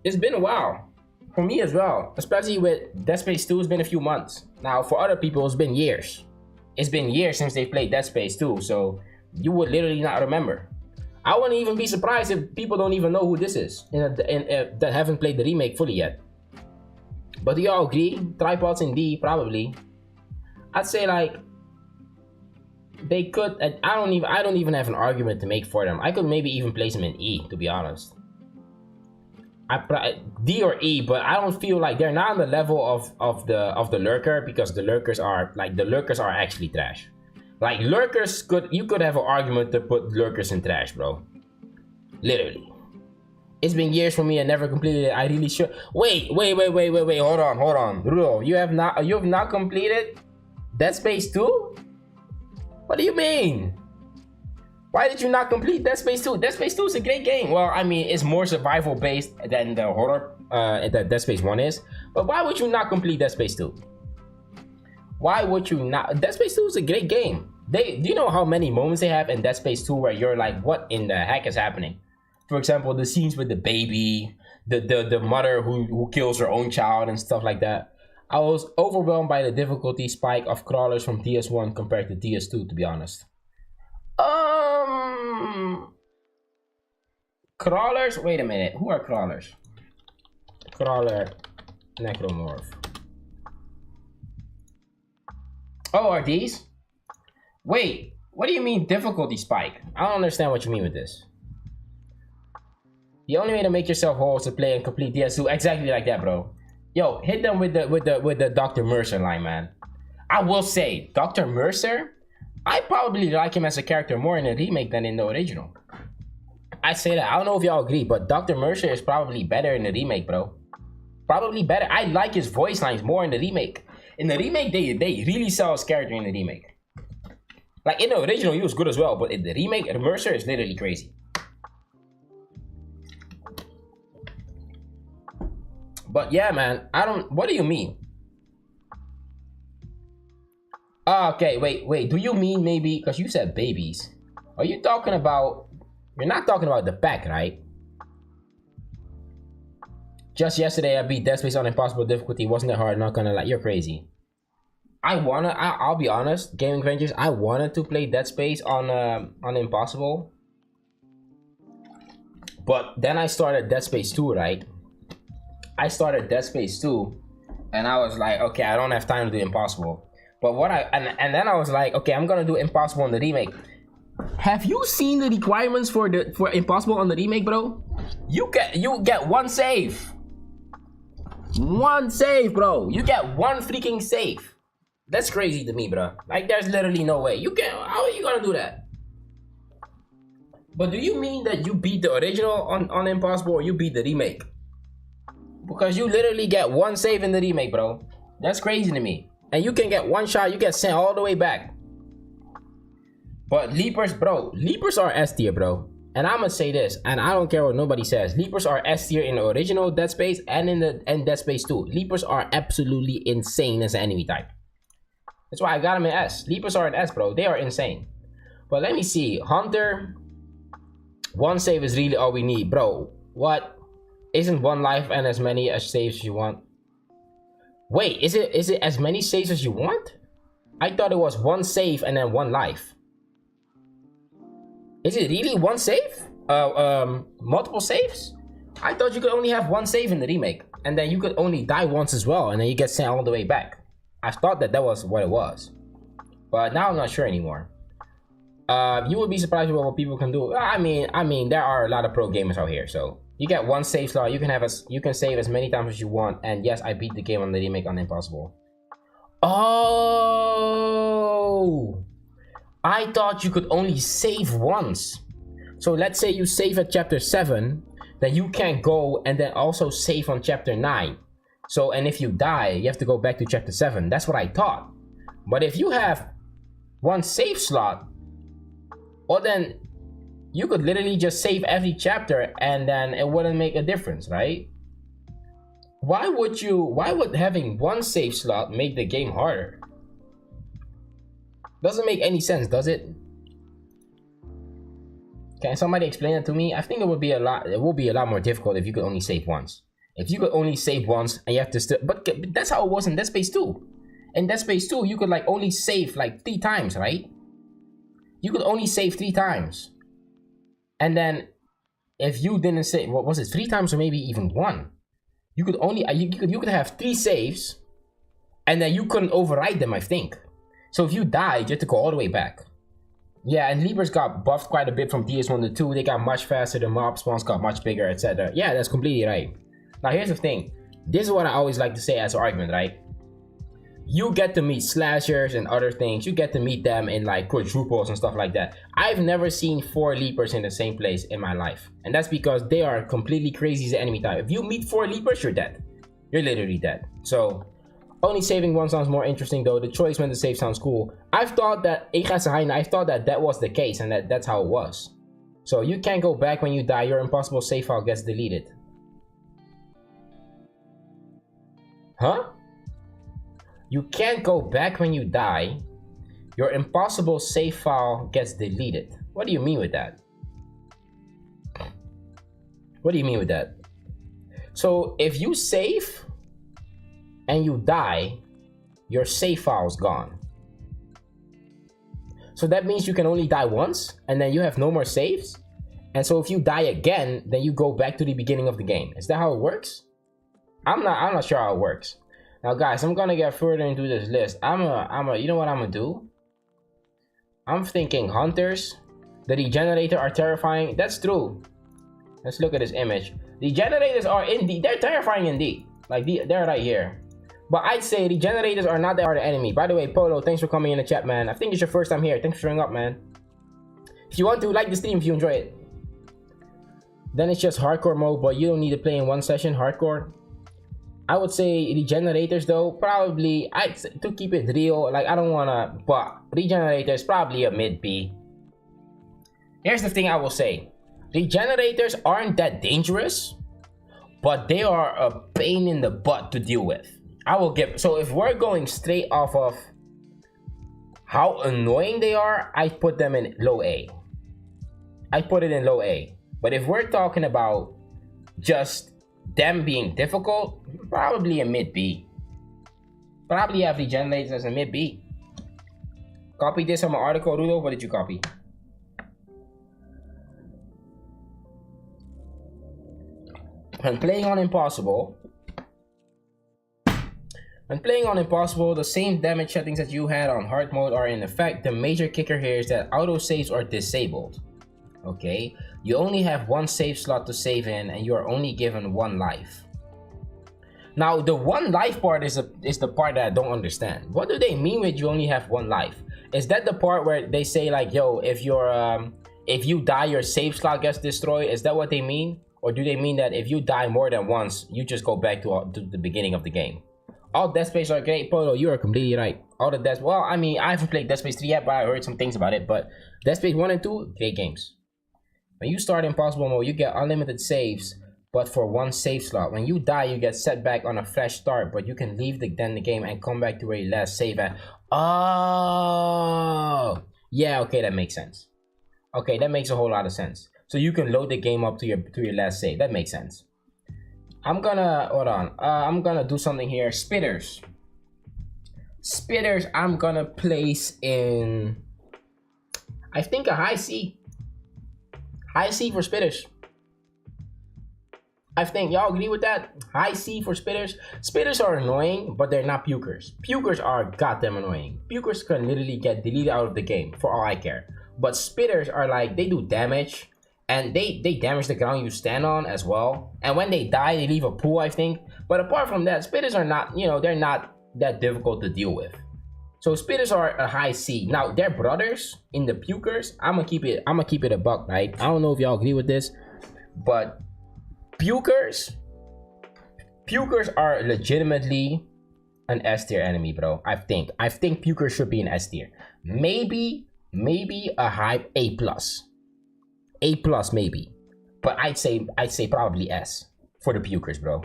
It's been a while. For me as well. Especially with Dead Space 2, it's been a few months. Now, for other people, it's been years. It's been years since they played Dead Space 2, so you would literally not remember. I wouldn't even be surprised if people don't even know who this is that haven't played the remake fully yet. But do y'all agree? Tripods in D, probably. I'd say, like, they could. I don't even have an argument to make for them. I could maybe even place them in E, to be honest. D or E, but I don't feel like they're not on the level of the lurker, because the lurkers are actually trash. Like, lurkers you could have an argument to put lurkers in trash, bro. Literally. It's been years for me. I never completed it. I really should. Wait. Hold on. Rulo, you have not completed Dead Space 2? What do you mean? Why did you not complete Dead Space 2? Dead Space 2 is a great game. Well, I mean, it's more survival based than the horror that Dead Space 1 is. But why would you not complete Dead Space 2? Why would you not? Dead Space 2 is a great game. Do you know how many moments they have in Dead Space 2 where you're like, what in the heck is happening? For example, the scenes with the baby, the mother who kills her own child and stuff like that. I was overwhelmed by the difficulty spike of crawlers from TS1 compared to TS2, to be honest. Crawlers? Wait a minute. Who are crawlers? Crawler Necromorph. Oh, are these? Wait, what do you mean difficulty spike? I don't understand what you mean with this. The only way to make yourself whole is to play and complete DS2. Exactly like that, bro. Yo, hit them with the Dr. Mercer line, man. I will say, Dr. Mercer, I probably like him as a character more in the remake than in the original. I say that. I don't know if y'all agree, but Dr. Mercer is probably better in the remake, bro. Probably better. I like his voice lines more in the remake. In the remake, they really sell his character in the remake. Like, in the original, he was good as well, but in the remake, Mercer is literally crazy. But yeah, man, what do you mean? Okay, wait, do you mean maybe, because you said babies. Are you talking about, you're not talking about the pack, right? Just yesterday, I beat Dead Space on impossible difficulty. Wasn't that hard? Not gonna lie, you're crazy. I'll be honest, Gaming Ventures, I wanted to play Dead Space on impossible. But then I started Dead Space 2, right? I started Dead Space 2, and I was like, okay, I don't have time to do impossible. But and then I was like, okay, I'm gonna do impossible on the remake. Have you seen the requirements for impossible on the remake, bro? You get one save. One save, bro. You get one freaking save. That's crazy to me, bro. Like, there's literally no way. How are you gonna do that? But do you mean that you beat the original on impossible, or you beat the remake? because you literally get one save in the remake, bro. That's crazy to me. And you can get one shot, you get sent all the way back. But Leapers, bro, Leapers are S tier, bro. And I'm gonna say this, and I don't care what nobody says. Leapers are S tier in the original Dead Space and in Dead Space 2. Leapers are absolutely insane as an enemy type. That's why I got them in S. Leapers are an S, bro. They are insane. But let me see. Hunter, one save is really all we need, bro. What? Isn't one life and as many as saves as you want? Wait, is it as many saves as you want? I thought it was one save and then one life. Is it really one save? Multiple saves? I thought you could only have one save in the remake, and then you could only die once as well, and then you get sent all the way back. I thought that was what it was, but now I'm not sure anymore. You would be surprised with what people can do. I mean, there are a lot of pro gamers out here, so you get one save slot. You can save as many times as you want. And yes, I beat the game on the remake on Impossible. Oh, I thought you could only save once. So let's say you save at chapter 7, then you can't go and then also save on chapter 9. So, and if you die, you have to go back to chapter 7. That's what I thought. But if you have one save slot, well then you could literally just save every chapter and then it wouldn't make a difference, right? Why would having one save slot make the game harder? Doesn't make any sense, does it? Can somebody explain it to me? I think it will be a lot more difficult if you could only save once. If you could only save once and you have to still, but that's how it was in Dead Space 2. In Dead Space 2, you could like only save like 3 times, right? You could only save 3 times. And then if you didn't save, what was it, 3 times or maybe even 1? You could only, you could have 3 saves and then you couldn't override them, I think. So if you died, you have to go all the way back. Yeah, and Leapers got buffed quite a bit from DS1 to 2. They got much faster, the mob spawns got much bigger, etc. Yeah, that's completely right. Now here's the thing. This is what I always like to say as an argument, right? You get to meet slashers and other things. You get to meet them in like quadruples and stuff like that. I've never seen 4 Leapers in the same place in my life. And that's because they are completely crazy as an enemy type. If you meet 4 Leapers, you're dead. You're literally dead. So only saving one sounds more interesting though. The choice when to save sounds cool. I thought that was the case and that's how it was. So you can't go back when you die. Your impossible save file gets deleted. Huh? You can't go back when you die. Your impossible save file gets deleted. What do you mean with that? What do you mean with that? So if you save and you die, your save file is gone. So that means you can only die once and then you have no more saves. And so if you die again, then you go back to the beginning of the game. Is that how it works? I'm not sure how it works. Now guys, I'm gonna get further into this list. You know what I'm gonna do? I'm thinking hunters. The regenerator are terrifying. That's true. Let's look at this image. The generators are indeed, they're terrifying indeed. Like they're right here. But I'd say the generators are not that hard an enemy. By the way, Polo, thanks for coming in the chat, man. I think it's your first time here. Thanks for showing up, man. If you want to, like the stream if you enjoy it. Then it's just hardcore mode, but you don't need to play in one session, hardcore. I would say regenerators though, probably, to keep it real, like I don't wanna, but regenerators probably a mid B. Here's the thing I will say. Regenerators aren't that dangerous, but they are a pain in the butt to deal with. I will give, so if we're going straight off of how annoying they are, I put them in low A. I put it in low A. But if we're talking about just them being difficult, probably a mid B. Probably have regenerators as a mid B. Copy this from an article, Rudolph. What did you copy? When playing on Impossible, the same damage settings that you had on hard mode are in effect. The major kicker here is that auto saves are disabled. Okay, you only have 1 save slot to save in and you are only given 1 life. Now the 1 life part is the part that I don't understand. What do they mean with you only have 1 life? Is that the part where they say like, yo, if you die your save slot gets destroyed? Is that what they mean? Or do they mean that if you die more than once, you just go back to the beginning of the game? All Dead Space are great, Polo, you are completely right. All the Dead, well, I mean, I haven't played Dead Space 3 yet, but I heard some things about it. But Dead Space 1 and 2, great games. When you start Impossible mode, you get unlimited saves, but for one save slot. When you die, you get set back on a fresh start, but you can leave the game and come back to where you last save at. Oh, yeah, okay, that makes sense. Okay, that makes a whole lot of sense. So you can load the game up to your last save. That makes sense. I'm gonna hold on. I'm gonna do something here. Spitters. Spitters. I'm gonna place in. I think a high C. High C for spitters. I think y'all agree with that. High C for spitters. Spitters are annoying, but they're not pukers. Pukers are goddamn annoying. Pukers can literally get deleted out of the game for all I care. But spitters are like, they do damage. And they damage the ground you stand on as well. And when they die, they leave a pool, I think. But apart from that, spitters are not, you know, they're not that difficult to deal with. So spitters are a high C. Now, they're brothers in the pukers. I'm gonna keep it a buck, right? I don't know if y'all agree with this, but pukers are legitimately an S tier enemy, bro. I think pukers should be an S tier. Maybe a high A plus. A plus maybe, but I'd say probably S for the pukers, bro.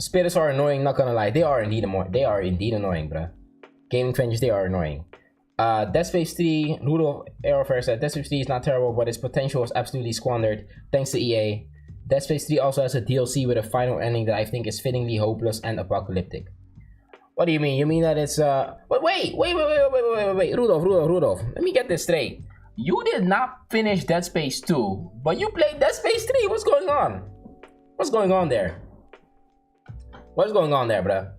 Spitters are annoying, not gonna lie. They are indeed annoying, bro. Gaming fans, they are annoying. Dead Space 3, Rudolph Aerofair said Dead Space 3 is not terrible, but its potential was absolutely squandered thanks to EA. Dead Space 3 also has a DLC with a final ending that I think is fittingly hopeless and apocalyptic. What do you mean? You mean that it's But wait, Rudolph. Let me get this straight. You did not finish Dead Space 2, but you played Dead Space 3. What's going on? What's going on there? What's going on there, bruh?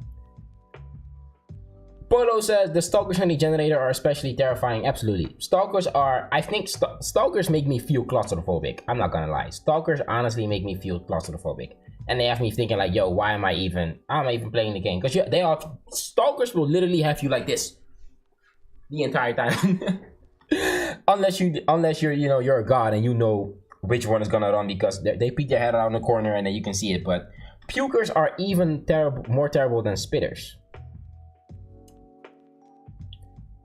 Polo says the Stalkers and the Generator are especially terrifying. Absolutely. Stalkers are... I think Stalkers make me feel claustrophobic. I'm not gonna lie. Stalkers honestly make me feel claustrophobic. And they have me thinking like, yo, why am I even playing the game? Because Stalkers will literally have you like this the entire time. unless you're you're a god and you know which one is gonna run because they peek their head around the corner and then you can see it. But pukers are even more terrible than spitters.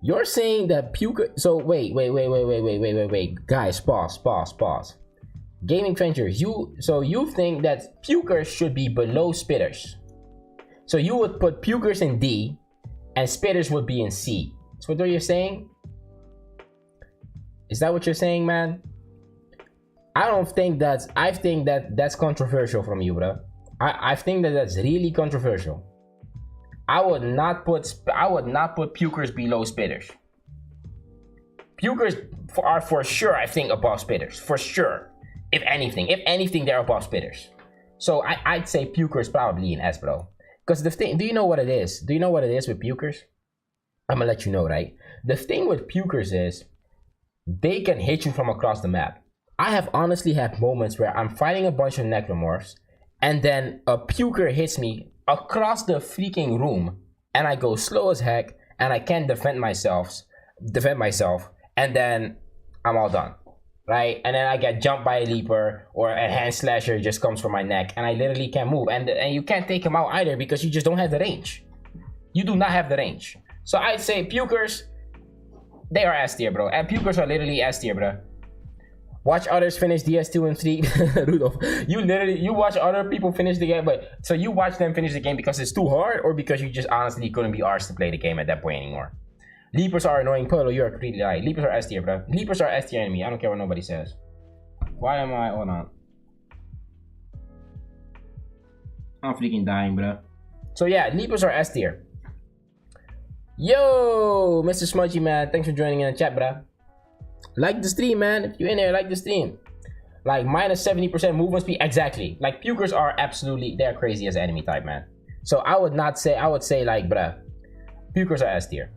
You're saying that puker. So wait, guys, pause. Gaming Ventures, you think that pukers should be below spitters? So you would put pukers in D, and spitters would be in C. That's what you're saying? Is that what you're saying, man? I think that's controversial from you, bro. I think that's really controversial. I would not put pukers below spitters. Pukers are for sure, I think, above spitters. For sure. If anything, they're above spitters. So I'd say pukers probably an S, bro. Because the thing, do you know what it is? Do you know what it is with pukers? I'm gonna let you know, right? The thing with pukers is they can hit you from across the map. I have honestly had moments where I'm fighting a bunch of Necromorphs and then a puker hits me across the freaking room and I go slow as heck and I can't defend myself, and then I'm all done, right? And then I get jumped by a leaper or a hand slasher just comes from my neck and I literally can't move, and you can't take him out either because you just don't have the range. You do not have the range. So I'd say pukers, they are S tier, bro. And pukers are literally S tier, bro. Watch others finish DS2 and 3. Rudolph, you watch other people finish the game, but so you watch them finish the game because it's too hard or because you just honestly couldn't be arsed to play the game at that point anymore? Leapers are annoying. Polo, you're completely right. Leapers are S tier, bro. Leapers are S tier enemy. I don't care what nobody says. Why am I? Hold on. I'm freaking dying, bro. So yeah, Leapers are S tier. Yo, Mr. Smudgy, man. Thanks for joining in the chat, bro. Like the stream, man. If you're in there, like the stream. Like minus 70% movement speed. Exactly. Like pukers are absolutely, they're crazy as an enemy type, man. So I would say like, bruh, pukers are S tier.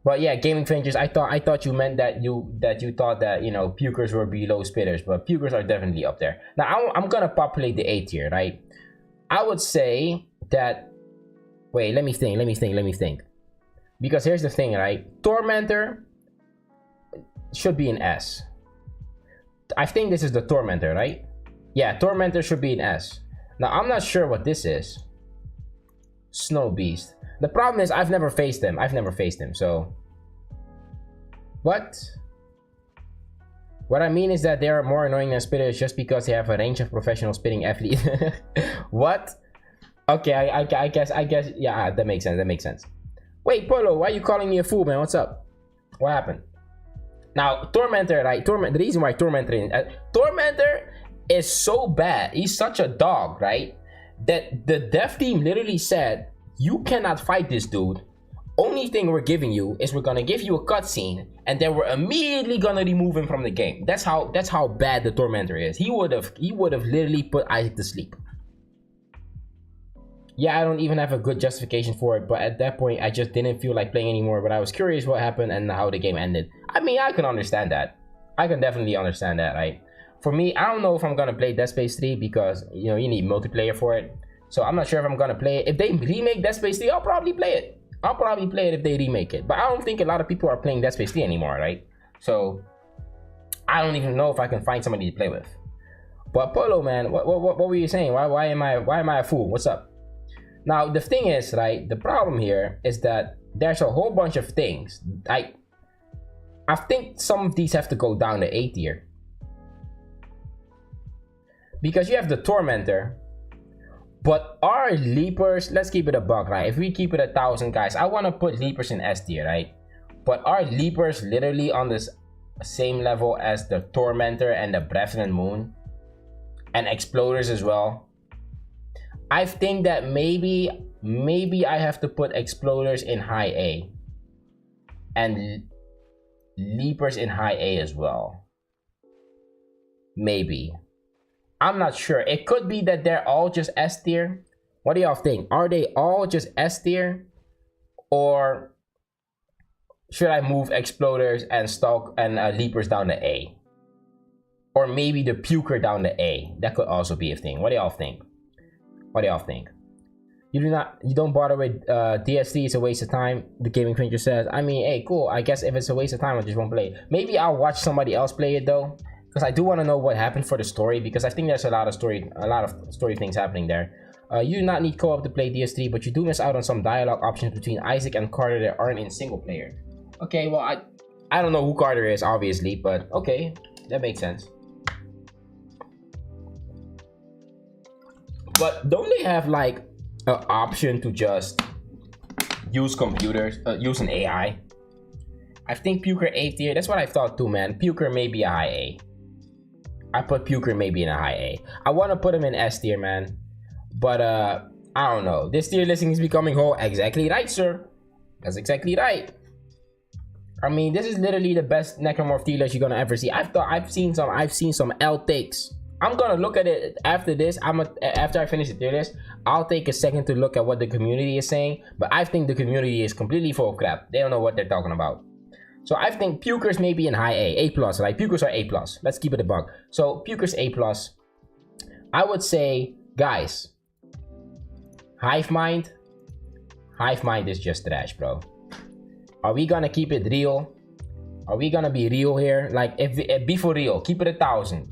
But yeah, gaming fingers, I thought you meant that you thought that, you know, pukers were below spitters, but pukers are definitely up there. Now I'm gonna populate the A tier, right? I would say that, wait, let me think. Because here's the thing, right? Tormentor should be an S. I think this is the Tormentor, right? Yeah, Tormentor should be an S. Now, I'm not sure what this is. Snow Beast. The problem is I've never faced him. So... What? What I mean is that they are more annoying than spitters just because they have a range of professional spitting athlete. What? Okay, I guess, yeah, that makes sense. Wait, Polo, why are you calling me a fool, man? What's up? What happened? Now, Tormentor, right? The reason why Tormentor is so bad, he's such a dog, right? That the dev team literally said, you cannot fight this dude. Only thing we're giving you is we're gonna give you a cutscene, and then we're immediately gonna remove him from the game. That's how bad the Tormentor is. He would have literally put Isaac to sleep. Yeah, I don't even have a good justification for it, but at that point, I just didn't feel like playing anymore. But I was curious what happened and how the game ended. I mean, I can understand that. I can definitely understand that, right? For me, I don't know if I'm gonna play Dead Space 3 because you know you need multiplayer for it. So I'm not sure if I'm gonna play it. If they remake Dead Space 3, I'll probably play it. I'll probably play it if they remake it. But I don't think a lot of people are playing Dead Space 3 anymore, right? So I don't even know if I can find somebody to play with. But Polo, man, what were you saying? Why am I a fool? What's up? Now the thing is, right? The problem here is that there's a whole bunch of things. I think some of these have to go down to A tier. Because you have the Tormentor. But our Leapers, let's keep it a buck, right? If we keep it 1,000, guys, I want to put Leapers in S tier, right? But our Leapers literally on this same level as the Tormentor and the Brethren Moon. And Exploders as well. I think that maybe I have to put Exploders in high A. And Leapers in high A as well. Maybe. I'm not sure. It could be that they're all just S tier. What do y'all think? Are they all just S tier? Or should I move Exploders and Leapers down to A? Or maybe the Puker down to A. That could also be a thing. What do y'all think? You don't bother with DS3, it's a waste of time. The Gaming Printer says. I mean, hey, cool. I guess if it's a waste of time, I just won't play it. Maybe I'll watch somebody else play it though. Because I do want to know what happened for the story, because I think there's a lot of story things happening there. You do not need co-op to play DS3, but you do miss out on some dialogue options between Isaac and Carter that aren't in single player. Okay, well I don't know who Carter is, obviously, but okay, that makes sense. But don't they have like an option to just use computers, use an AI? I think Puker A tier. That's what I thought too, man. Puker may be a high A. I put Puker maybe in a high A. I want to put him in S tier, man. But I don't know. This tier listing is becoming whole. Exactly right, sir. That's exactly right. I mean, this is literally the best Necromorph tier list you're gonna ever see. I've seen some L takes. I'm gonna look at it after this. After I finish the tier list, I'll take a second to look at what the community is saying. But I think the community is completely full of crap. They don't know what they're talking about. So I think Pukers may be in high A, A+, right? Pukers are A+. Let's keep it a buck. So Pukers A+. I would say, guys, Hive Mind is just trash, bro. Are we gonna keep it real? Are we gonna be real here? Like, if be for real, keep it 1,000.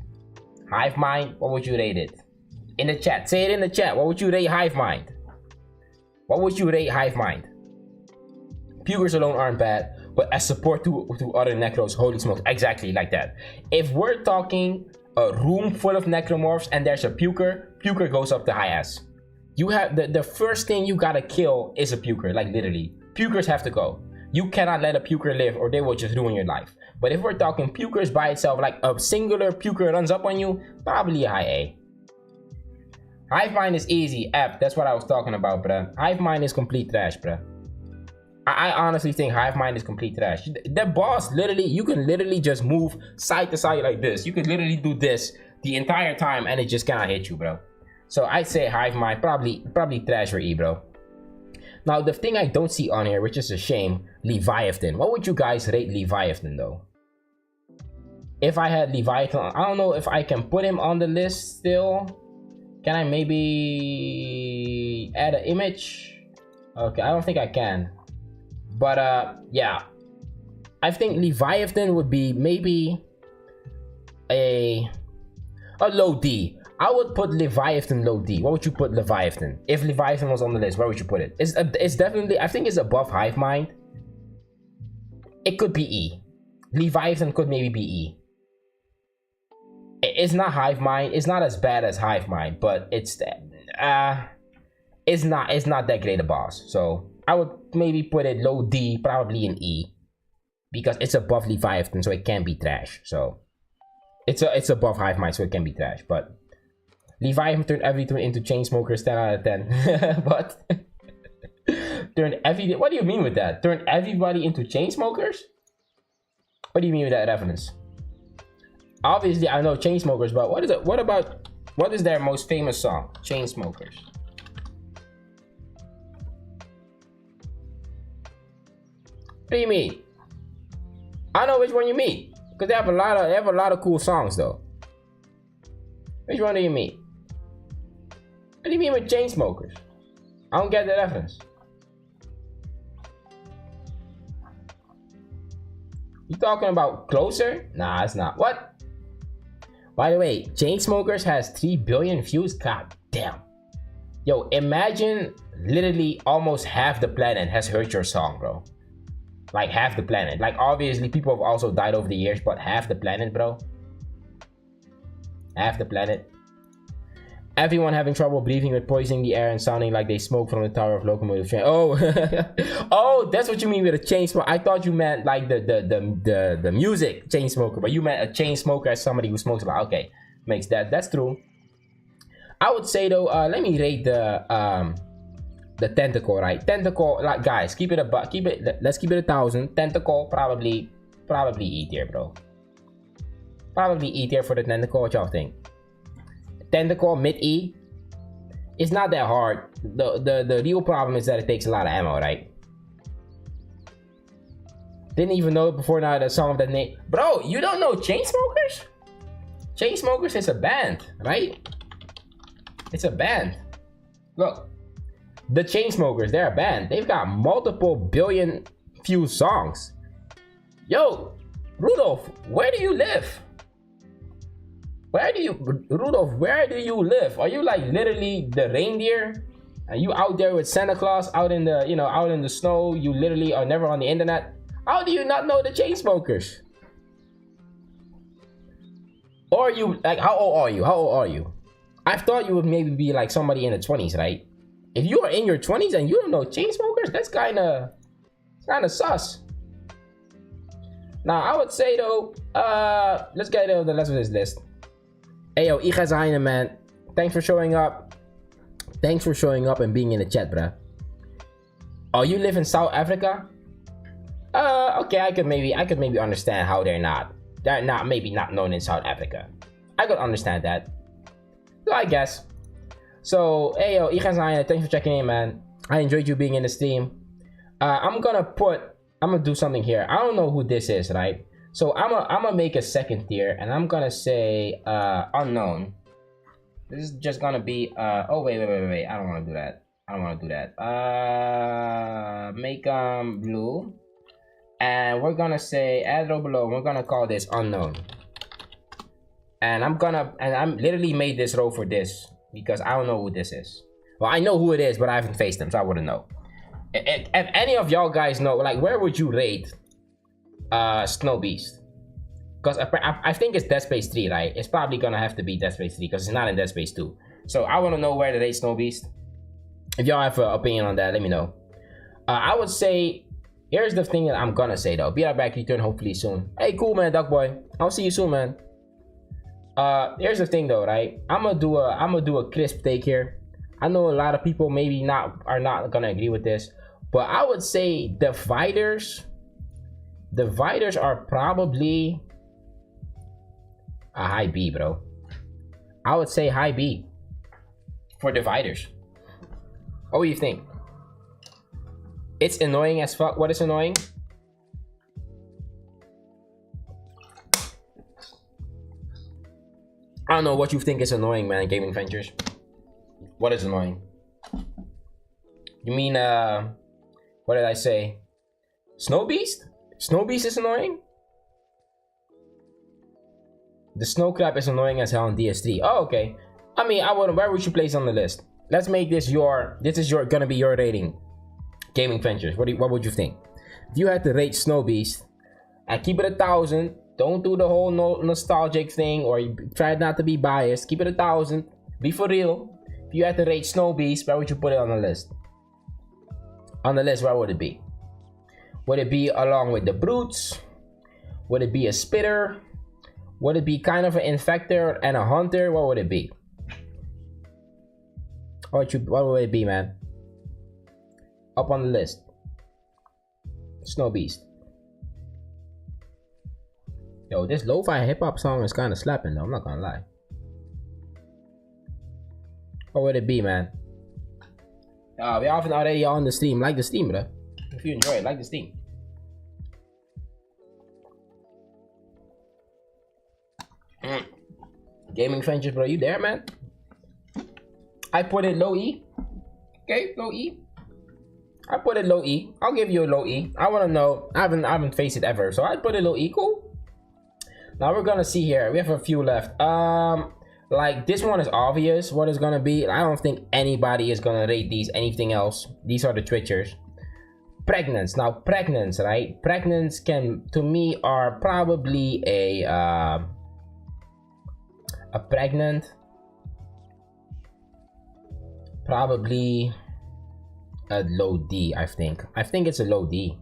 Hive Mind, what would you rate it? In the chat, say it in the chat. What would you rate Hive Mind? What would you rate Hive Mind? Pukers alone aren't bad. But as support to other Necros, holy smokes, exactly like that. If we're talking a room full of Necromorphs and there's a Puker, Puker goes up to high S. You have the first thing you gotta kill is a Puker, like literally. Pukers have to go. You cannot let a Puker live or they will just ruin your life. But if we're talking Pukers by itself, like a singular Puker runs up on you, probably a high A. Hive Mind is easy, F, that's what I was talking about, bruh. Hive Mind is complete trash, bruh. I honestly think Hive Mind is complete trash. The boss, literally, you can literally just move side to side like this. You can literally do this the entire time and it just cannot hit you, bro. So I'd say Hive Mind, probably trash for E, bro. Now, the thing I don't see on here, which is a shame, Leviathan. What would you guys rate Leviathan, though? If I had Leviathan, I don't know if I can put him on the list still. Can I maybe add an image? Okay, I don't think I can. But yeah, I think Leviathan would be maybe a low D. I would put Leviathan low D. What would you put Leviathan? If Leviathan was on the list, where would you put it? It's definitely, I think it's above Hive Mind. It could be E. Leviathan could maybe be E. It's not Hive Mind. It's not as bad as Hive Mind, but it's not that great a boss. So I would maybe put it low D, probably an E, because it's above Leviathan, so it can't be trash. So it's above Hive Mind, so it can be trash. But Leviathan turned everything into Chainsmokers 10 out of 10. But what do you mean with that? Turned everybody into Chainsmokers? What do you mean with that reference? Obviously, I know Chainsmokers, but what is it? What is their most famous song? Chainsmokers. What do you mean? I know which one you mean, because they have a lot of cool songs though. Which one do you mean? What do you mean with Chainsmokers? I don't get the reference. You talking about Closer? Nah, it's not. What? By the way, Chainsmokers has 3 billion views. God damn. Yo, imagine literally almost half the planet has heard your song, bro. Like half the planet. Like obviously people have also died over the years, but half the planet, bro. Half the planet. Everyone having trouble breathing with poisoning the air and sounding like they smoke from the tower of locomotive train. Oh, oh, that's what you mean with a chain smoker. I thought you meant like the music chain smoker, but you meant a chain smoker as somebody who smokes a lot. Okay, that's true. I would say though, let me rate the Tentacle, right? Tentacle, like guys, let's keep it 1,000. Tentacle probably E tier, bro. Probably E tier for the Tentacle. What y'all think? Tentacle mid E. It's not that hard. The real problem is that it takes a lot of ammo, right? Didn't even know it before now the song of that name. Bro, you don't know Chainsmokers? Chainsmokers is a band, right? It's a band. Look, the Chainsmokers, they're a band. They've got multiple billion view songs. Yo, Rudolph, where do you live? Rudolph, where do you live? Are you like literally the reindeer? Are you out there with Santa Claus out in the, out in the snow? You literally are never on the internet. How do you not know the Chainsmokers? Or you, like, how old are you? I thought you would maybe be like somebody in the 20s, right? If you are in your 20s and you don't know Chainsmokers, that's kind of sus. Now, I would say though, let's get into the rest of this list. Hey yo, Igazaina, man. Thanks for showing up. Thanks for showing up and being in the chat, bruh. Oh, you live in South Africa? Okay, I could maybe understand how they're not known in South Africa. I could understand that. So I guess. So, hey yo, Igazaina, thanks for checking in, man. I enjoyed you being in the stream. I'm gonna do something here. I don't know who this is, right? So I'm gonna make a second tier, and I'm gonna say unknown. This is just gonna be oh wait. I don't want to do that. Make blue, and we're gonna say add row below. We're gonna call this unknown. And I'm literally made this row for this because I don't know who this is. Well, I know who it is, but I haven't faced them, so I wouldn't know. If any of y'all guys know, like, where would you rate Snow Beast? Because I think it's Dead Space 3, right? It's probably gonna have to be Dead Space 3 because it's not in Dead Space 2. So I want to know where to rate Snow Beast. If y'all have an opinion on that, let me know. I would say, here's the thing that I'm gonna say though. Be right back, return hopefully soon. Hey, cool man, Duck Boy. I'll see you soon, man. Here's the thing though, right? I'm gonna do a crisp take here. I know a lot of people maybe are not gonna agree with this, but I would say the fighters are probably a high B, bro. I would say high B for dividers. What do you think? It's annoying as fuck. What is annoying? I don't know what you think is annoying, man. Gaming Ventures. What is annoying? You mean what did I say? Snow Beast? Snow Beast is annoying? The snow crab is annoying as hell on DS3. Oh, okay. I mean, where would you place on the list? Let's make this gonna be your rating. Gaming Ventures. What would you think? If you had to rate Snow Beast, and keep it 1,000. Don't do the whole nostalgic thing, or try not to be biased. Keep it 1,000. Be for real. If you had to rate Snow Beast, where would you put it on the list? On the list, where would it be? Would it be along with the Brutes? Would it be a Spitter? Would it be kind of an Infector and a Hunter? What would it be? What would it be, man? Up on the list. Snow Beast. Yo, this lo-fi hip-hop song is kind of slapping though, I'm not gonna lie. What would it be, man? We often already on the stream. Like the stream, bro. If you enjoy it, like the stream. Gaming Ventures, bro, you there, man? I put it low E. Okay, low E. I put it low E. I'll give you a low E. I wanna know. I haven't faced it ever, so I put it low E. Cool. Now we're gonna see here. We have a few left. Like this one is obvious what it's gonna be. I don't think anybody is gonna rate these anything else. These are the Twitchers. Pregnants. Now pregnants, right? Pregnants can, to me, are probably a pregnant. Probably a low D, I think. I think it's a low D.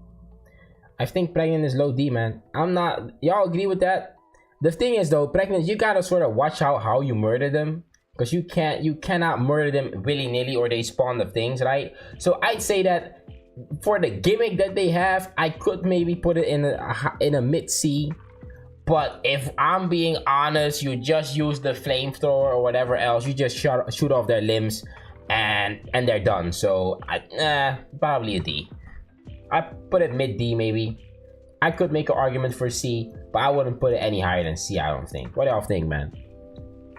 I think pregnant is low D, man. I'm not. Y'all agree with that? The thing is though, pregnant, you gotta sort of watch out how you murder them, because you cannot murder them willy-nilly or they spawn the things, right? So I'd say that for the gimmick that they have, I could maybe put it in a mid C. But if I'm being honest, you just use the flamethrower or whatever else, you just shoot off their limbs and they're done. So probably a D. I put it mid D maybe. I could make an argument for C, but I wouldn't put it any higher than C, I don't think. What do y'all think, man?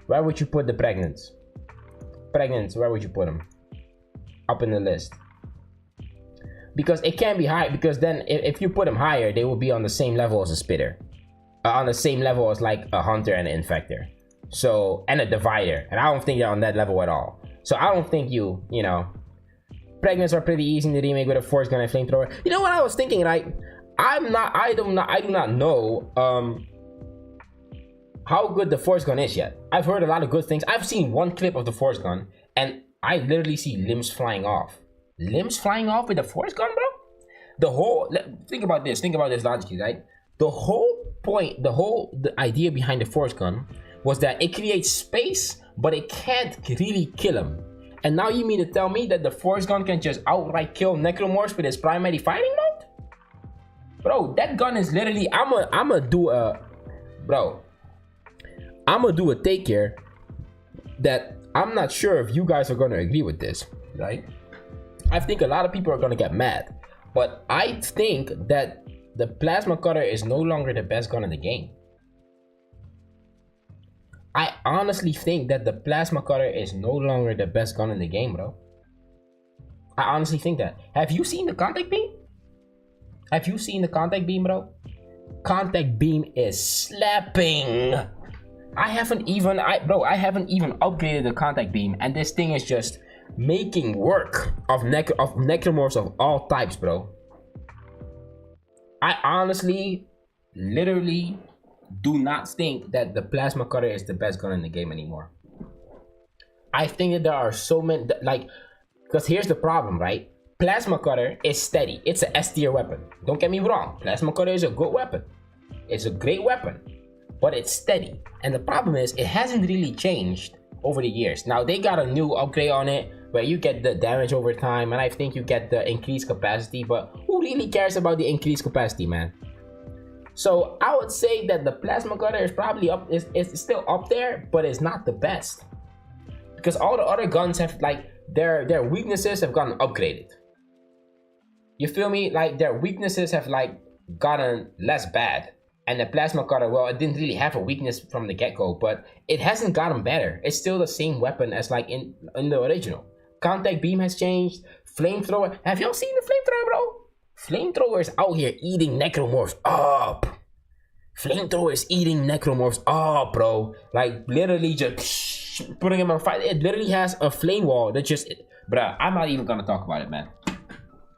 Where would you put the pregnants? Pregnants, where would you put them? Up in the list. Because it can't be high, because then if you put them higher, they will be on the same level as a Spitter. On the same level as like a Hunter and an Infector. So, and a Divider. And I don't think they're on that level at all. So I don't think you know. Pregnants are pretty easy in the remake with a Force Gun and Flamethrower. You know what I was thinking, right? I do not know how good the Force Gun is yet. I've heard a lot of good things. I've seen one clip of the Force Gun and I literally see limbs flying off. Limbs flying off with the Force Gun, bro? Think about this logically, right? The whole point, the idea behind the Force Gun was that it creates space, but it can't really kill him. And now you mean to tell me that the Force Gun can just outright kill Necromorphs with its primary fighting mode? Bro, that gun is literally, I'ma do a take here that I'm not sure if you guys are gonna agree with this, right? I think a lot of people are gonna get mad, but I think that the Plasma Cutter is no longer the best gun in the game. I honestly think that the Plasma Cutter is no longer the best gun in the game, bro. I honestly think that. Have you seen the Contact Beam? Have you seen the Contact Beam, bro? Contact Beam is slapping. I haven't even upgraded the Contact Beam, and this thing is just making work of Necromorphs of all types, bro. I honestly, literally do not think that the Plasma Cutter is the best gun in the game anymore. I think that there are so many, like, because here's the problem, right? Plasma Cutter is steady. It's an S tier weapon. Don't get me wrong. Plasma Cutter is a good weapon. It's a great weapon, but it's steady. And the problem is, it hasn't really changed over the years. Now, they got a new upgrade on it where you get the damage over time, and I think you get the increased capacity, but who really cares about the increased capacity, man? So I would say that the Plasma Cutter is probably it's still up there, but it's not the best. Because all the other guns have, like, their weaknesses have gotten upgraded. You feel me? Like, their weaknesses have, like, gotten less bad. And the Plasma Cutter, well, it didn't really have a weakness from the get-go, but it hasn't gotten better. It's still the same weapon as, like, in the original. Contact Beam has changed. Flamethrower. Have y'all seen the Flamethrower, bro? Flamethrower is out here eating Necromorphs up. Flamethrower is eating Necromorphs. Oh, bro. Like, literally just putting him on fire. It literally has a flame wall that just... Bruh, I'm not even gonna talk about it, man.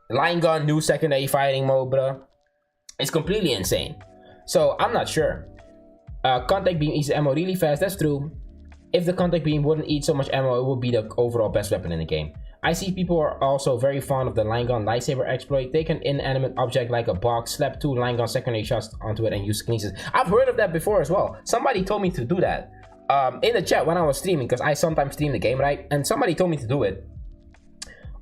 Line gun, new secondary fighting mode, bruh. It's completely insane. So, I'm not sure. Contact beam eats ammo really fast. That's true. If the contact beam wouldn't eat so much ammo, it would be the overall best weapon in the game. I see people are also very fond of the line gun lightsaber exploit. Take an inanimate object like a box, slap 2 line gun secondary shots onto it, and use kinesis. I've heard of that before as well. Somebody told me to do that in the chat when I was streaming, because I sometimes stream the game, right? And somebody told me to do it,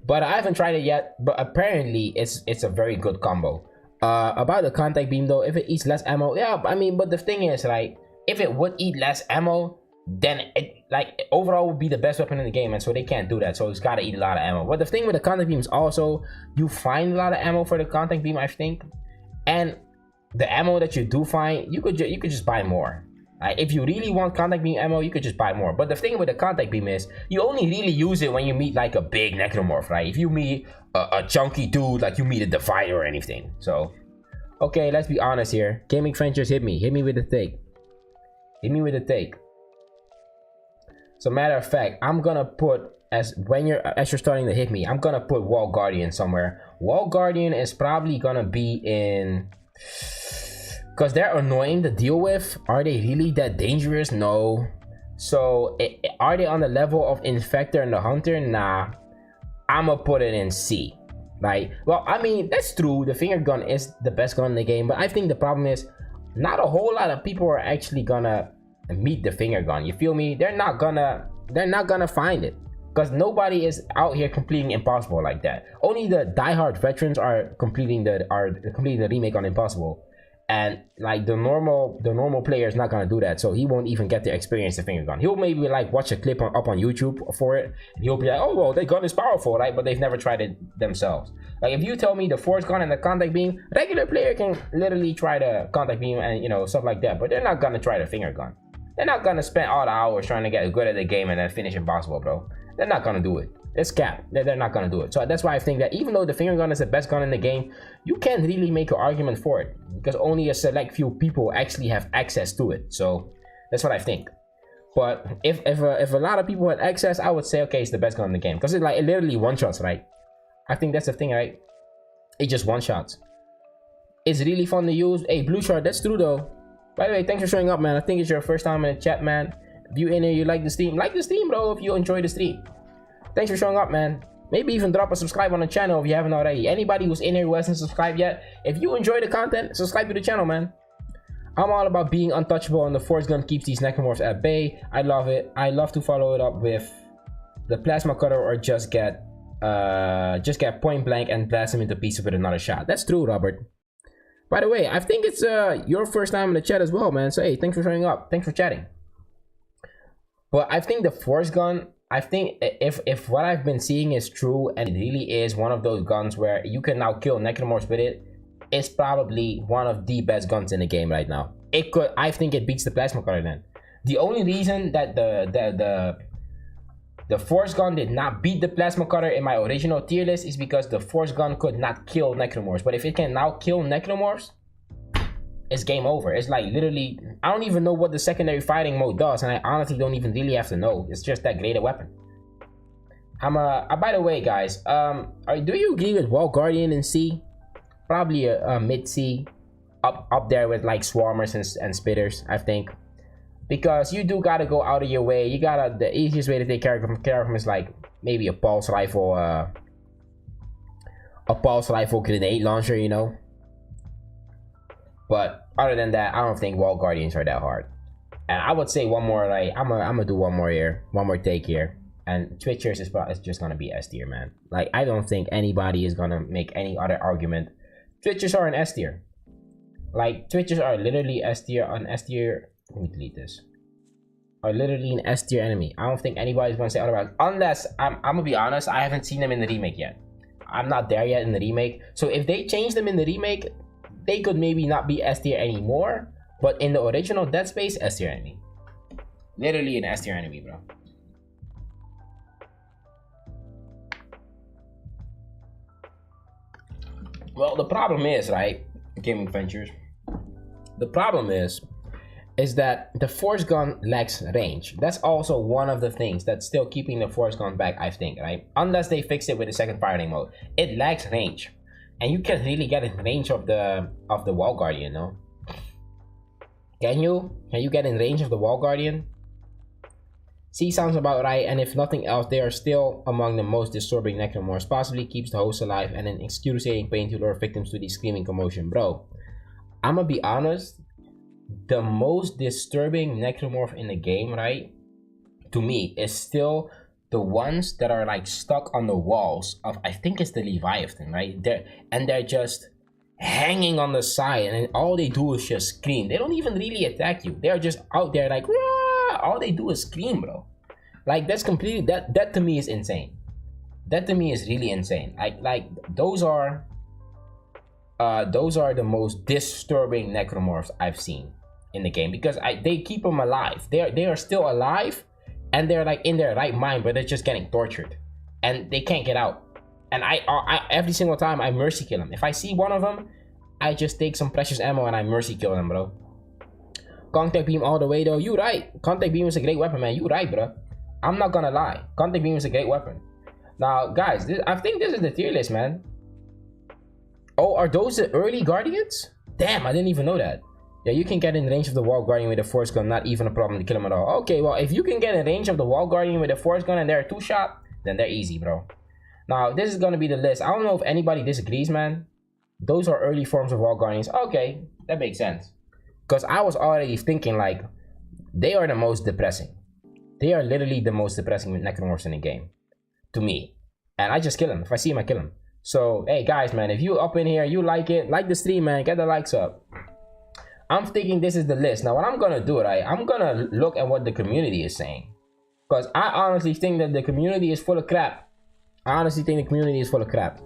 but I haven't tried it yet. But apparently, it's a very good combo. About the contact beam though, if it eats less ammo, yeah, I mean, but the thing is, right? If it would eat less ammo, then it like overall would be the best weapon in the game, and so they can't do that, so it's got to eat a lot of ammo. But the thing with the contact beam is also you find a lot of ammo for the contact beam, I think, and the ammo that you do find, you could just buy more. If you really want contact beam ammo, you could just buy more. But the thing with the contact beam is you only really use it when you meet like a big necromorph, right? If you meet a chunky dude, like you meet a divider or anything. So okay, let's be honest here. Gaming Ventures, hit me with the take. Hit me with the take. So matter of fact, I'm gonna put as you're starting to hit me, I'm gonna put Wall Guardian somewhere. Wall Guardian is probably gonna be in, because they're annoying to deal with. Are they really that dangerous? No. So are they on the level of Infector and the Hunter? Nah. I'ma put it in C. Right? Well, I mean, that's true. The finger gun is the best gun in the game, but I think the problem is not a whole lot of people are actually gonna meet the finger gun. You feel me? They're not gonna find it, because nobody is out here completing Impossible like that. Only the diehard veterans are completing the remake on Impossible, and like the normal player is not gonna do that, so he won't even get to experience the finger gun. He'll maybe like watch a clip up on YouTube for it, and he'll be like, oh well, the gun is powerful, right? But they've never tried it themselves. Like if you tell me the force gun and the contact beam, regular player can literally try the contact beam and stuff like that, but they're not gonna try the finger gun. They're not gonna spend all the hours trying to get good at the game and then finish Impossible, bro. They're not gonna do it. It's cap. They're not gonna do it. So that's why I think that even though the finger gun is the best gun in the game, you can't really make an argument for it, because only a select few people actually have access to it. So that's what I think. But if a lot of people had access, I would say okay, it's the best gun in the game, because it literally one shots, right? I think that's the thing, right? It just one shots. It's really fun to use. Hey, Blue Shard, that's true though. By the way, thanks for showing up, man. I think it's your first time in the chat, man. If you in here, you like the stream, bro, if you enjoy the stream. Thanks for showing up, man. Maybe even drop a subscribe on the channel if you haven't already. Anybody who's in here who hasn't subscribed yet, if you enjoy the content, subscribe to the channel, man. I'm all about being untouchable, and the force gun keeps these necromorphs at bay. I love it. I love to follow it up with the plasma cutter, or just get point blank and blast him into pieces with another shot. That's true, Robert. By the way, I think it's your first time in the chat as well, man. So hey, thanks for showing up. Thanks for chatting. But I think the force gun, I think if what I've been seeing is true, and it really is one of those guns where you can now kill necromorphs with it, it's probably one of the best guns in the game right now. I think it beats the plasma cutter then. The only reason that the force gun did not beat the plasma cutter in my original tier list is because the force gun could not kill necromorphs. But if it can now kill necromorphs, it's game over. It's like literally, I don't even know what the secondary fighting mode does, and I honestly don't even really have to know. It's just that great a weapon. By the way, guys, do you agree with Wall Guardian in C? Probably a mid C, up there with like Swarmers and Spitters, I think. Because you do gotta go out of your way. The easiest way to take care of him is like maybe a pulse rifle grenade launcher, But other than that, I don't think Wall Guardians are that hard. And I would say one more, like I'm gonna do one more here, one more take here. And Twitchers is just gonna be S tier, man. Like I don't think anybody is gonna make any other argument. Twitchers are an S tier. Like Twitchers are literally S tier on S tier. Let me delete this. Are literally an S tier enemy. I don't think anybody's gonna say otherwise. Unless I'm gonna be honest, I haven't seen them in the remake yet. I'm not there yet in the remake. So if they change them in the remake, they could maybe not be S tier anymore. But in the original Dead Space, S tier enemy. Literally an S tier enemy, bro. Well, the problem is, right, Gaming Ventures, The problem is that the force gun lacks range. That's also one of the things that's still keeping the force gun back, I think, right? Unless they fix it with the second firing mode. It lacks range. And you can't really get in range of the wall guardian, no? Can you? Can you get in range of the wall guardian? C sounds about right, and if nothing else, they are still among the most disturbing necromorphs. Possibly keeps the host alive and in excruciating pain to lure victims to the screaming commotion. Bro, I'ma be honest, the most disturbing necromorph in the game, right, to me, is still the ones that are like stuck on the walls of, I think it's the Leviathan, right? They're just hanging on the side, and all they do is just scream. They don't even really attack you. They're just out there like, Rah! All they do is scream, bro. Like, that's completely, that to me is insane. That to me is really insane. Like those are the most disturbing necromorphs I've seen in the game, because they keep them alive. They are still alive, and they're like in their right mind, but they're just getting tortured, and they can't get out. And I every single time I mercy kill them. If I see one of them, I just take some precious ammo and I mercy kill them, bro. Contact beam all the way though. You right. Contact beam is a great weapon, man. You right, bro. I'm not gonna lie. Contact beam is a great weapon. Now, guys, I think this is the tier list, man. Oh, are those the early guardians? Damn, I didn't even know that. Yeah, you can get in range of the wall guardian with a force gun. Not even a problem to kill them at all. Okay, well, if you can get in range of the wall guardian with a force gun and they're a 2-shot, then they're easy, bro. Now, this is gonna be the list. I don't know if anybody disagrees, man. Those are early forms of wall guardians. Okay, that makes sense. Because I was already thinking, like, they are the most depressing. They are literally the most depressing necromorphs in the game. To me. And I just kill them. If I see them, I kill them. So, hey, guys, man, if you up in here, you like it, like the stream, man, get the likes up. I'm thinking this is the list. Now, what I'm gonna do, right, I'm gonna look at what the community is saying. Because I honestly think that the community is full of crap. I honestly think the community is full of crap.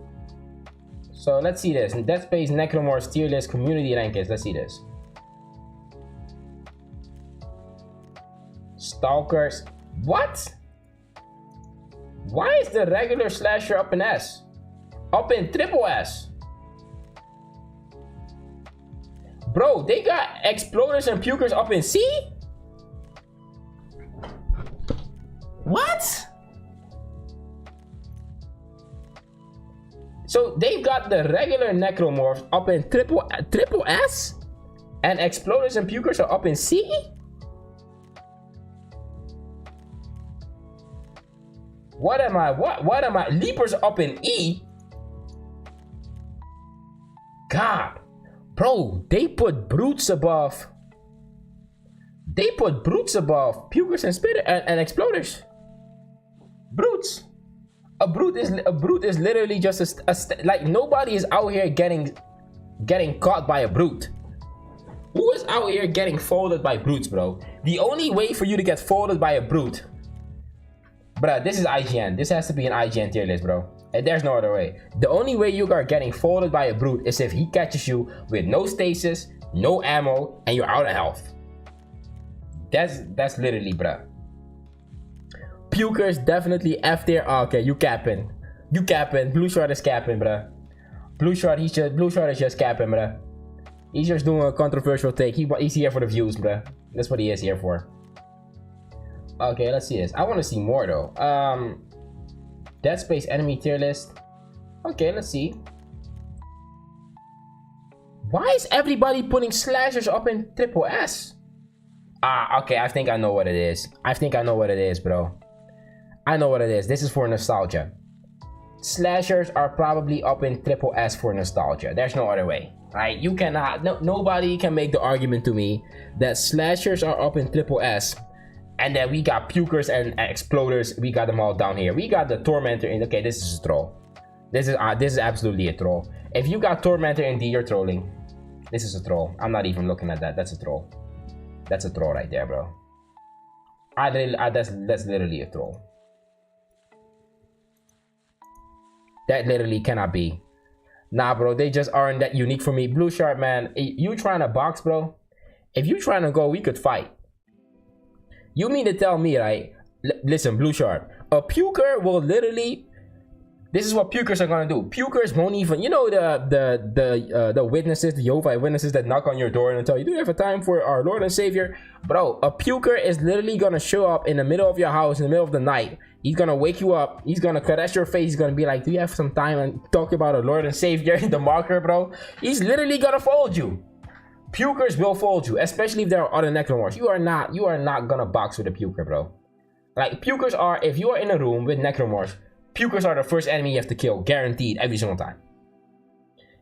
So let's see this. Dead Space Necromorphs tier list community rankings. Let's see this. Stalkers. What? Why is the regular slasher up in S? Up in triple S? Bro, they got exploders and pukers up in C? What? So they've got the regular necromorphs up in triple S, and exploders and pukers are up in C? What am I? Leapers up in E? God, bro, they put brutes above. They put brutes above pukers and spitter and exploders. Brutes. A brute is literally just like, nobody is out here getting caught by a brute. Who is out here getting folded by brutes, bro? The only way for you to get folded by a brute, bruh, this is IGN. This has to be an IGN tier list, bro. And there's no other way. The only way you are getting folded by a brute is if he catches you with no stasis, no ammo, and you're out of health. That's literally, bruh. Pukers definitely F tier. Oh, okay, you capping. You capping. Blue Shard is capping, bruh. Blue Shard is just capping, bruh. He's just doing a controversial take. He's here for the views, bruh. That's what he is here for. Okay, let's see this. I want to see more though. Dead Space enemy tier list. Okay, let's see. Why is everybody putting slashers up in triple S? Ah, okay, I think I know what it is. I think I know what it is, bro. I know what it is. This is for nostalgia. Slashers are probably up in triple S for nostalgia. There's no other way, right? You cannot, nobody can make the argument to me that slashers are up in triple S and that we got pukers and exploders. We got them all down here. We got the Tormentor in. Okay, this is a troll. This is absolutely a troll. If you got Tormentor in D, you're trolling. This is a troll. I'm not even looking at that. That's a troll. That's a troll right there, bro. That's literally a troll. That literally cannot be. Nah, bro, they just aren't that unique for me. Blue Shard, man, you trying to box, bro? If you trying to go, we could fight. You mean to tell me, right? Listen, Blue Shard, a puker will literally This is what pukers are gonna do. Pukers won't even, you know, the witnesses, the Jehovah's Witnesses that knock on your door and tell you, do you have a time for our Lord and Savior? Bro, a puker is literally gonna show up in the middle of your house in the middle of the night. He's gonna wake you up. He's gonna caress your face. He's gonna be like, do you have some time and talk about our Lord and Savior? The marker, bro. He's literally gonna fold you. Pukers will fold you, especially if there are other Necromorphs. You are not gonna box with a puker, bro. Like, pukers are, if you are in a room with Necromorphs, pukers are the first enemy you have to kill, guaranteed, every single time.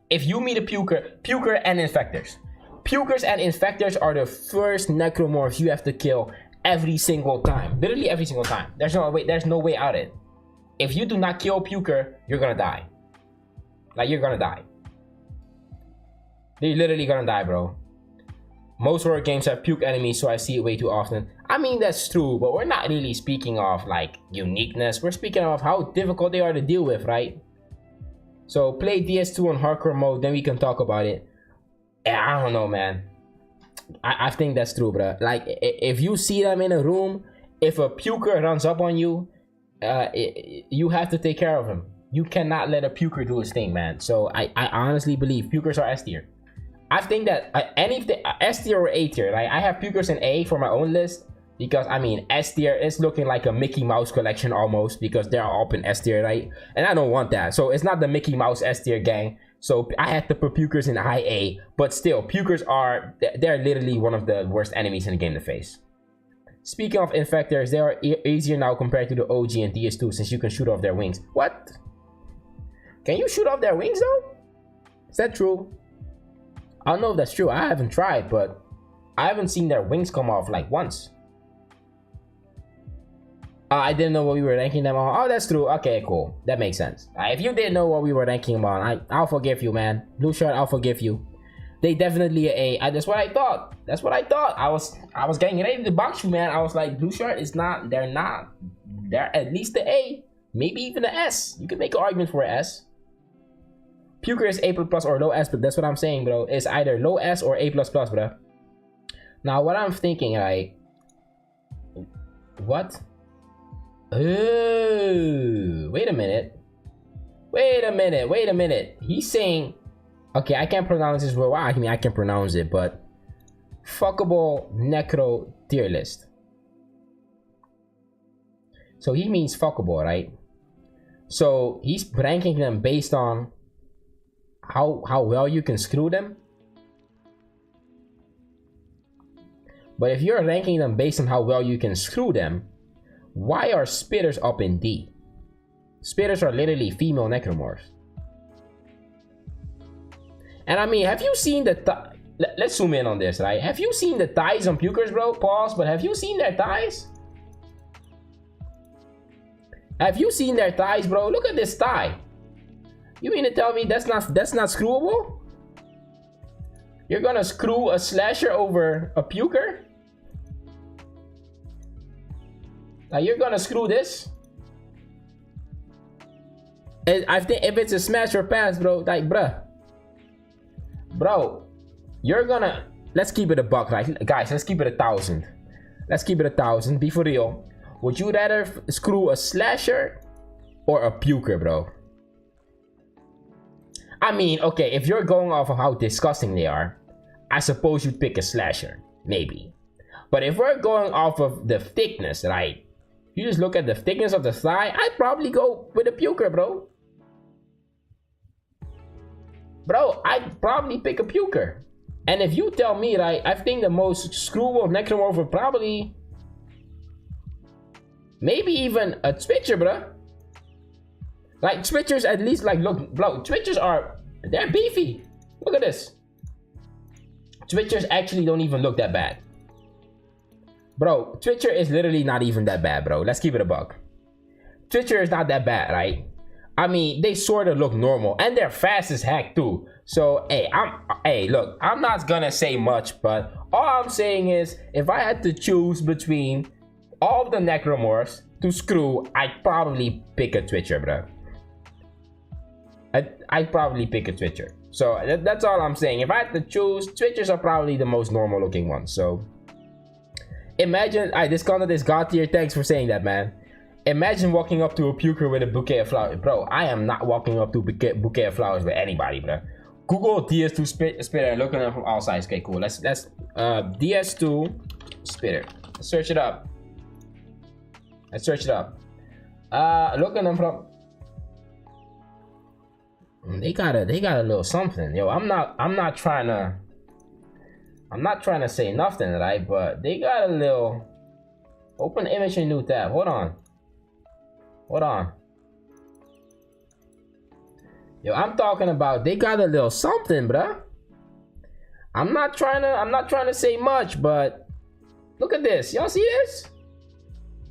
If you meet a puker and infectors. Pukers and infectors are the first Necromorphs you have to kill every single time. Literally every single time. There's no way out of it. If you do not kill puker, you're gonna die. Like, you're gonna die. You're literally gonna die, bro. Most horror games have puke enemies, so I see it way too often. I mean, that's true, but we're not really speaking of, like, uniqueness. We're speaking of how difficult they are to deal with, right? So, play DS2 on hardcore mode, then we can talk about it. I don't know, man. I think that's true, bro. Like, if you see them in a room, if a puker runs up on you, you have to take care of him. You cannot let a puker do his thing, man. So, I honestly believe pukers are S tier. I think that anything S tier or A tier, like I have pukers in A for my own list because I mean S tier is looking like a Mickey Mouse collection almost because they're all up in S tier, right? And I don't want that, so it's not the Mickey Mouse S tier gang. So I had to put pukers in high A, but still, pukers they're literally one of the worst enemies in the game to face. Speaking of infectors, they are easier now compared to the OG and DS2 since you can shoot off their wings. What? Can you shoot off their wings though? Is that true? I don't know if that's true. I haven't tried, but I haven't seen their wings come off like once. I didn't know what we were ranking them on. Oh, that's true. Okay, cool. That makes sense. If you didn't know what we were ranking them on, I'll forgive you, man. Blue shirt, I'll forgive you. They definitely A. That's what I thought. That's what I thought. I was getting ready to box you, man. I was like, blue shirt is not. They're not. They're at least the A, maybe even the S. You could make an argument for an S. Puker is A++ or low S, but that's what I'm saying, bro. It's either low S or A++, bro. Now, what I'm thinking, right? What? Oh, wait a minute. Wait a minute. He's saying, okay, I can't pronounce this word. Well, I mean, I can pronounce it, but fuckable necro tier list. So he means fuckable, right? So he's ranking them based on how well you can screw them. But if you're ranking them based on how well you can screw them, why are spitters up in D? Spitters are literally female necromorphs. And I mean, have you seen the let's zoom in on this, right? Have you seen the thighs on pukers, bro? Pause, but have you seen their thighs? Have you seen their thighs, bro? Look at this thigh. You mean to tell me that's not screwable? You're gonna screw a slasher over a puker? Like, you're gonna screw this? And I think if it's a smash or pass, bro, like, bruh. Bro, you're gonna... Let's keep it a buck, right? Guys, let's keep it 1,000. Let's keep it 1,000. Be for real. Would you rather screw a slasher or a puker, bro? I mean, okay, if you're going off of how disgusting they are, I suppose you'd pick a slasher, maybe. But if we're going off of the thickness, right? You just look at the thickness of the thigh, I'd probably go with a puker, bro. Bro, I'd probably pick a puker. And if you tell me, right, I think the most screwable necromorph would probably... maybe even a twitcher, bro. Like, twitchers at least, like, look, bro, twitchers are... they're beefy. Look at this. Twitchers actually don't even look that bad. Bro, Twitcher is literally not even that bad, bro. Let's keep it a buck. Twitcher is not that bad, right? I mean, they sort of look normal. And they're fast as heck, too. So, hey, look, I'm not gonna say much, but all I'm saying is, if I had to choose between all of the Necromorphs to screw, I'd probably pick a Twitcher, bro. I'd probably pick a Twitcher. So, that's all I'm saying. If I had to choose, Twitchers are probably the most normal looking ones, so... Imagine, this content is God tier, thanks for saying that, man. Imagine walking up to a puker with a bouquet of flowers. Bro, I am not walking up to a bouquet of flowers with anybody, bro. Google DS2 spitter and look at them from all sides. Okay, cool. Let's DS2 spitter. Let's search it up. Let's search it up. Look at them from. They got a little something. Yo, I'm not trying to say nothing, right? But they got a little. Open image in new tab. Hold on. Yo, I'm talking about they got a little something, bruh. I'm not trying to say much, but look at this. Y'all see this?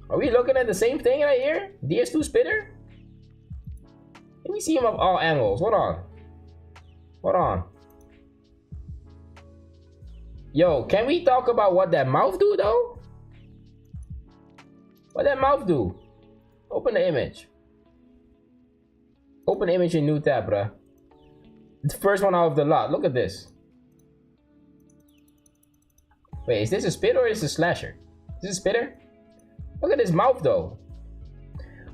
Are we looking at the same thing right here? DS2 spitter? Let me see him of all angles. Hold on. Yo, can we talk about what that mouth do though? What that mouth do? Open the image. Open image in new tab, bruh. It's the first one out of the lot. Look at this. Wait, is this a spitter or is this a slasher? Is this a spitter? Look at this mouth though.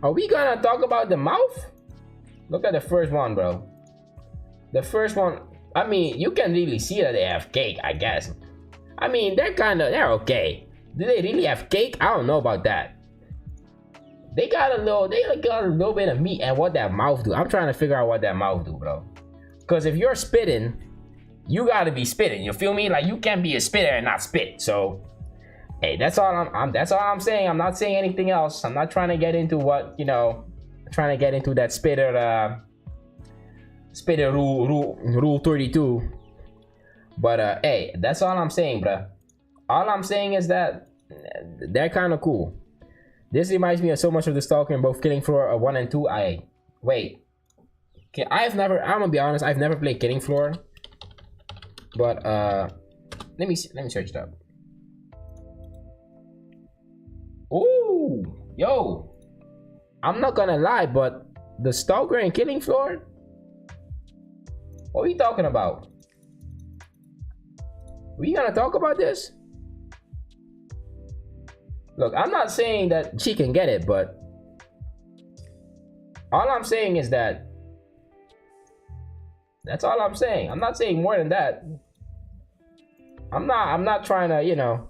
Are we gonna talk about the mouth? Look at the first one, bro. The first one, I mean, you can really see that they have cake, I guess. I mean, they're okay. Do they really have cake? I don't know about that. They got a little bit of meat, and what that mouth do. I'm trying to figure out what that mouth do, bro. Because if you're spitting, you gotta be spitting. You feel me? Like you can't be a spitter and not spit. So, hey, that's all I'm saying. I'm not saying anything else. I'm not trying to get into what trying to get into that spitter rule 32. But hey, that's all I'm saying, bro. All I'm saying is that they're kind of cool. This reminds me of so much of the Stalker in both Killing Floor 1 and 2. Wait. Okay, I'm gonna be honest, I've never played Killing Floor. But let me search it up. Ooh, yo. I'm not gonna lie, but the Stalker in Killing Floor? What are we talking about? We gonna talk about this? Look, I'm not saying that she can get it, but all I'm saying is that that's all I'm saying. I'm not saying more than that. I'm not trying to,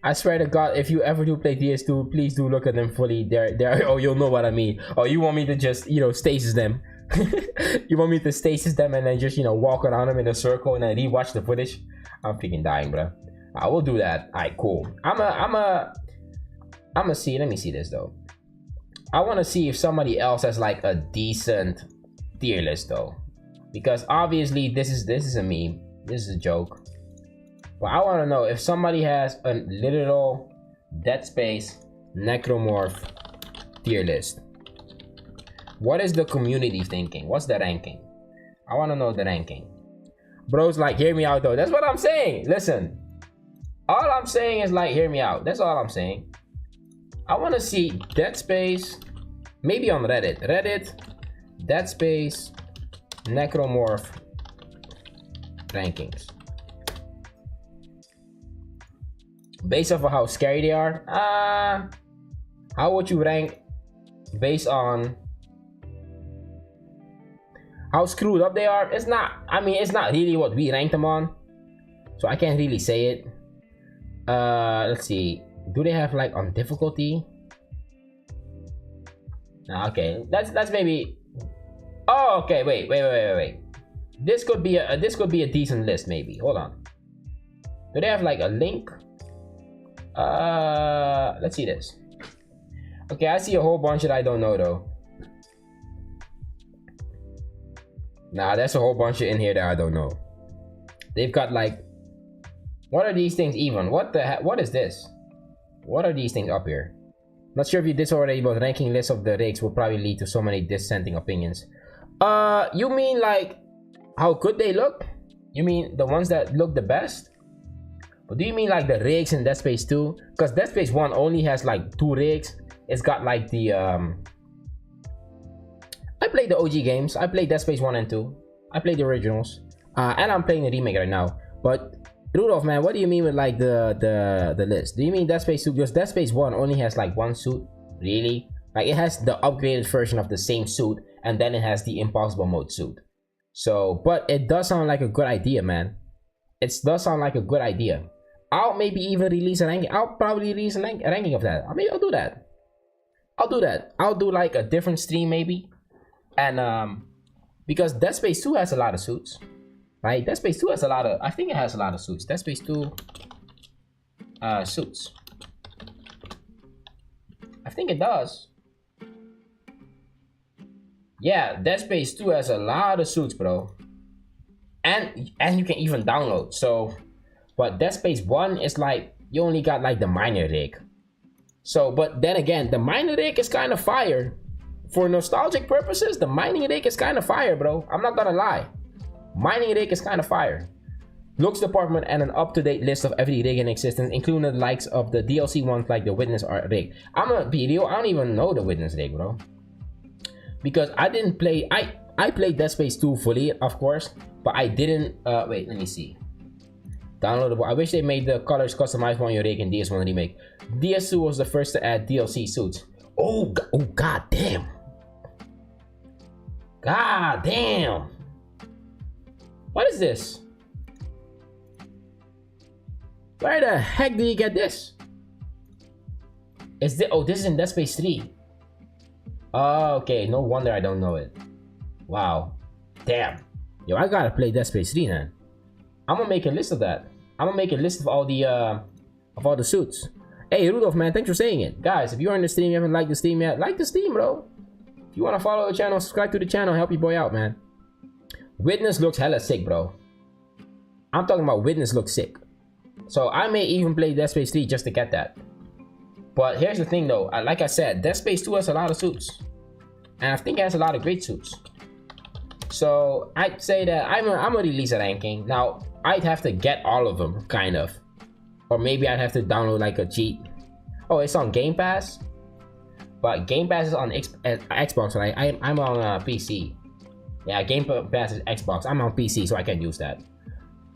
I swear to God, if you ever do play DS2, please do look at them fully. They're oh, you'll know what I mean. Or you want me to just, stasis them. You want me to stasis them and then just, walk around them in a circle and then rewatch the footage? I'm freaking dying, bro. I will do that. Alright, cool. I'ma see. Let me see this though. I want to see if somebody else has like a decent tier list though, because obviously this is a meme. This is a joke. But I want to know if somebody has a literal Dead Space Necromorph tier list. What is the community thinking? What's the ranking? I want to know the ranking. Bro's like, hear me out though. That's what I'm saying. Listen. All I'm saying is like, hear me out. That's all I'm saying. I want to see Dead Space, maybe on Reddit. Dead Space, Necromorph rankings. Based off of how scary they are. How would you rank based on how screwed up they are? It's not really what we ranked them on. So I can't really say it. Let's see. Do they have like on difficulty? Okay, that's maybe. Oh, okay. Wait. This could be a decent list maybe. Hold on. Do they have like a link? Let's see this. Okay, I see a whole bunch that I don't know though. Nah, there's a whole bunch in here that I don't know. They've got like. What are these things even? What the heck? What is this? What are these things up here? Not sure if you did this already, but ranking list of the rigs will probably lead to so many dissenting opinions. You mean like how good they look? You mean the ones that look the best? But do you mean like the rigs in Dead Space 2? Because Dead Space 1 only has like 2 rigs. It's got like the I played the OG games. I played Dead Space 1 and 2. I played the originals. And I'm playing the remake right now. But Rudolph, man, what do you mean with like the list? Do you mean Dead Space 2? Because Dead Space 1 only has like 1 suit. Really? Like, it has the upgraded version of the same suit, and then it has the impossible mode suit. So, but it does sound like a good idea, man. It does sound like a good idea. I'll maybe even release a ranking. I'll probably release a ranking of that. Maybe I'll do that. I'll do like a different stream maybe. And because Dead Space 2 has a lot of suits. Right? Dead Space 2 has a lot of, I think it has a lot of suits. Dead Space 2 suits. I think it does. Yeah, Dead Space 2 has a lot of suits, bro. And you can even download. So, but Dead Space 1 is like, you only got like the miner rig. So, but then again, the miner rig is kind of fire. For nostalgic purposes, the mining rig is kind of fire, bro. I'm not gonna lie. Mining rig is kind of fire. Looks department and an up-to-date list of every rig in existence, including the likes of the DLC ones like the Witness rig. I'm gonna be real, I don't even know the Witness rig, bro. Because I didn't play, I played Dead Space 2 fully, of course, but I didn't, wait, let me see. Downloadable. I wish they made the colors customizable on your rig in DS1 Remake. DS2 was the first to add DLC suits. Oh god damn. God damn. What is this? Where the heck did you get this? Is this, oh, this is in Dead Space 3. Oh, okay, no wonder I don't know it. Wow. Damn. Yo, I gotta play Dead Space 3, man. I'm gonna make a list of that. I'm gonna make a list of all the suits. Hey, Rudolph, man, thanks for saying it. Guys, if you're in the stream, you haven't liked the stream yet, like the stream, bro. If you wanna follow the channel, subscribe to the channel, help your boy out, man. Witness looks hella sick, bro. I'm talking about Witness looks sick. So I may even play Dead Space 3 just to get that. But here's the thing though, like I said, Dead Space 2 has a lot of suits. And I think it has a lot of great suits. So I'd say that I'm gonna release a ranking. Now, I'd have to get all of them, kind of. Or maybe I'd have to download like a cheat. Oh, it's on Game Pass? But Game Pass is on Xbox, right? I'm on PC. Yeah, Game Pass is Xbox. I'm on PC, so I can use that.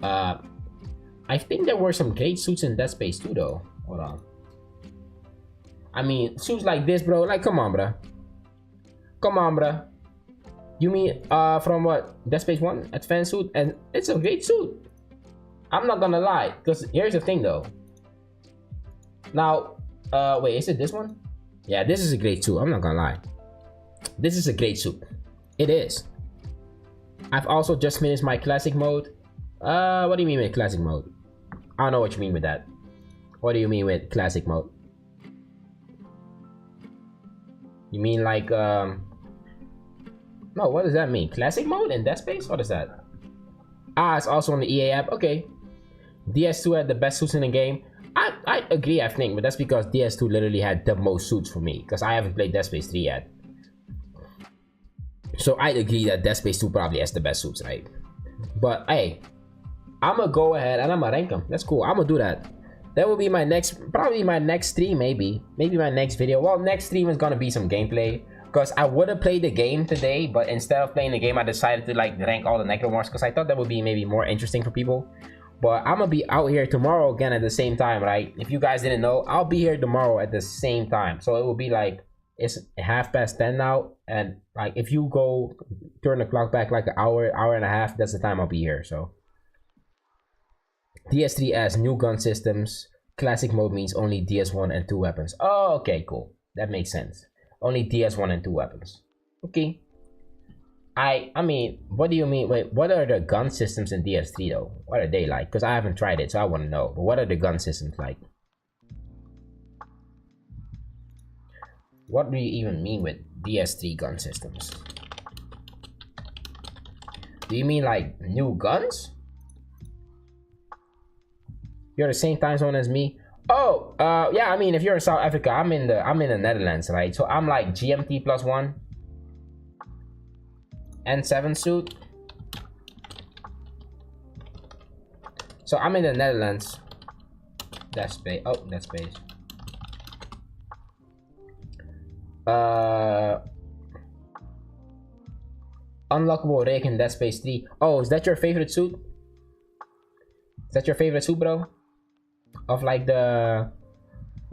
I think there were some great suits in Dead Space 2 though. Hold on. I mean, suits like this, bro. Like, come on, bro. Come on, bro. You mean from what? Dead Space 1 advanced suit? And it's a great suit. I'm not gonna lie. Because here's the thing though. Now, wait, is it this one? Yeah, this is a great suit. I'm not gonna lie. This is a great suit. It is. I've also just finished my classic mode. What do you mean with classic mode? I don't know what you mean with that. What do you mean with classic mode? You mean like, no, what does that mean? Classic mode in Dead Space? What is that? Ah, it's also on the EA app. Okay. DS2 had the best suits in the game. I agree, I think, but that's because DS2 literally had the most suits for me. Because I haven't played Dead Space 3 yet. So I'd agree that Dead Space 2 probably has the best suits, right? But hey, I'm gonna go ahead and I'm gonna rank them. That's cool. I'm gonna do that. That will be my next, probably my next stream, maybe my next video. Well, next stream is gonna be some gameplay, because I would have played the game today, but instead of playing the game, I decided to like rank all the Necromorphs because I thought that would be maybe more interesting for people. But I'm gonna be out here tomorrow again at the same time, right? If you guys didn't know, I'll be here tomorrow at the same time. So it will be like, it's 10:30 now, and like if you go turn the clock back like an hour and a half, that's the time I'll be here. So DS3 has new gun systems. Classic mode means only DS1 and 2 weapons. Oh, okay, cool. That makes sense. Only DS1 and 2 weapons. Okay. I mean, what do you mean? Wait, what are the gun systems in DS3 though? What are they like? Because I haven't tried it, so I want to know. But what are the gun systems like? What do you even mean with DS3 gun systems? Do you mean like new guns? You're the same time zone as me. Oh, yeah. I mean, if you're in South Africa, I'm in the Netherlands, right? So I'm like GMT +1 and 7 suit. So I'm in the Netherlands. That's space. Oh, that's space. Unlockable rig in Dead Space 3. Oh, is that your favorite suit? Is that your favorite suit, bro? Of like the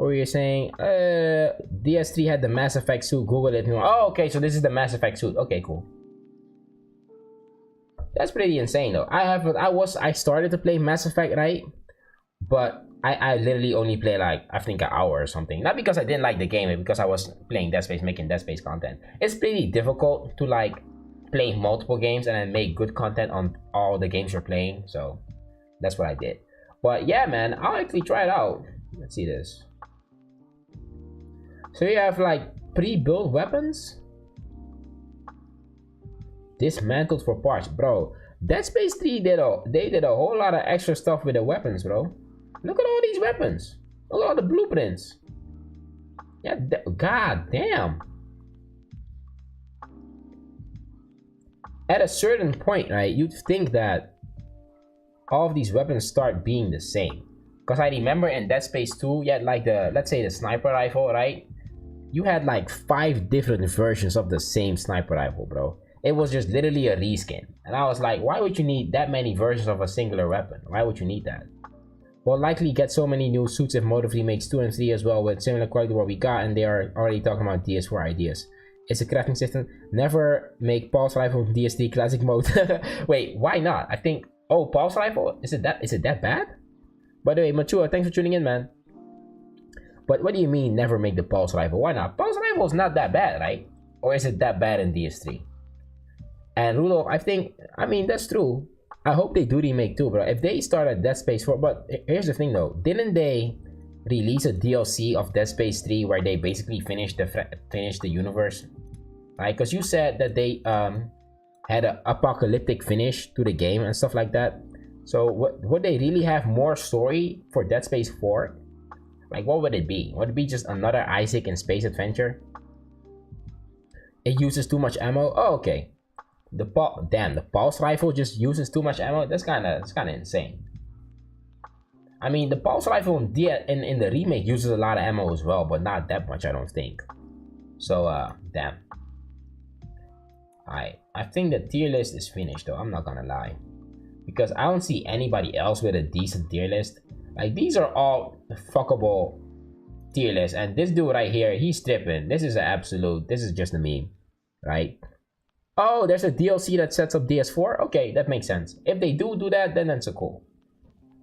What were you saying? DS3 had the Mass Effect suit. Google it. Oh, okay. So this is the Mass Effect suit. Okay, cool. That's pretty insane though. I started to play Mass Effect, right? But I literally only play like I think an hour or something. Not because I didn't like the game, but because I was playing Dead Space, making Dead Space content. It's pretty difficult to like play multiple games and then make good content on all the games you're playing. So that's what I did. But yeah, man, I'll actually try it out. Let's see this. So you have like pre-built weapons. Dismantled for parts, bro. Dead Space 3 did a whole lot of extra stuff with the weapons, bro. Look at all these weapons. Look at all the blueprints. Yeah, god damn. At a certain point, right, you'd think that all of these weapons start being the same. Because I remember in Dead Space 2, you had like let's say the sniper rifle, right? You had like 5 different versions of the same sniper rifle, bro. It was just literally a reskin. And I was like, why would you need that many versions of a singular weapon? Why would you need that? We'll likely get so many new suits if Motive remakes 2 and 3 as well with similar quality to what we got, and they are already talking about DS4 ideas. It's a crafting system. Never make pulse rifle from DS3 classic mode. Wait, why not? I think, oh, pulse rifle? Is it that bad? By the way, Mature, thanks for tuning in, man. But what do you mean never make the pulse rifle? Why not? Pulse rifle is not that bad, right? Or is it that bad in DS3? And Rudolph, I mean, that's true. I hope they do remake too, bro. If they start at Dead Space 4, but here's the thing though. Didn't they release a DLC of Dead Space 3 where they basically finished the universe? Right? Because you said that they had an apocalyptic finish to the game and stuff like that. So would they really have more story for Dead Space 4? Like, what would it be? Would it be just another Isaac in space adventure? It uses too much ammo? Oh, okay. The pulse rifle just uses too much ammo. That's kind of insane. I mean, the pulse rifle in the remake uses a lot of ammo as well, but not that much, I don't think. So damn. I think the tier list is finished though. I'm not gonna lie, because I don't see anybody else with a decent tier list. Like, these are all fuckable tier lists, and this dude right here, he's tripping. This is an absolute. This is just a meme, right? Oh, there's a DLC that sets up DS4. Okay, that makes sense. If they do that, then that's so cool.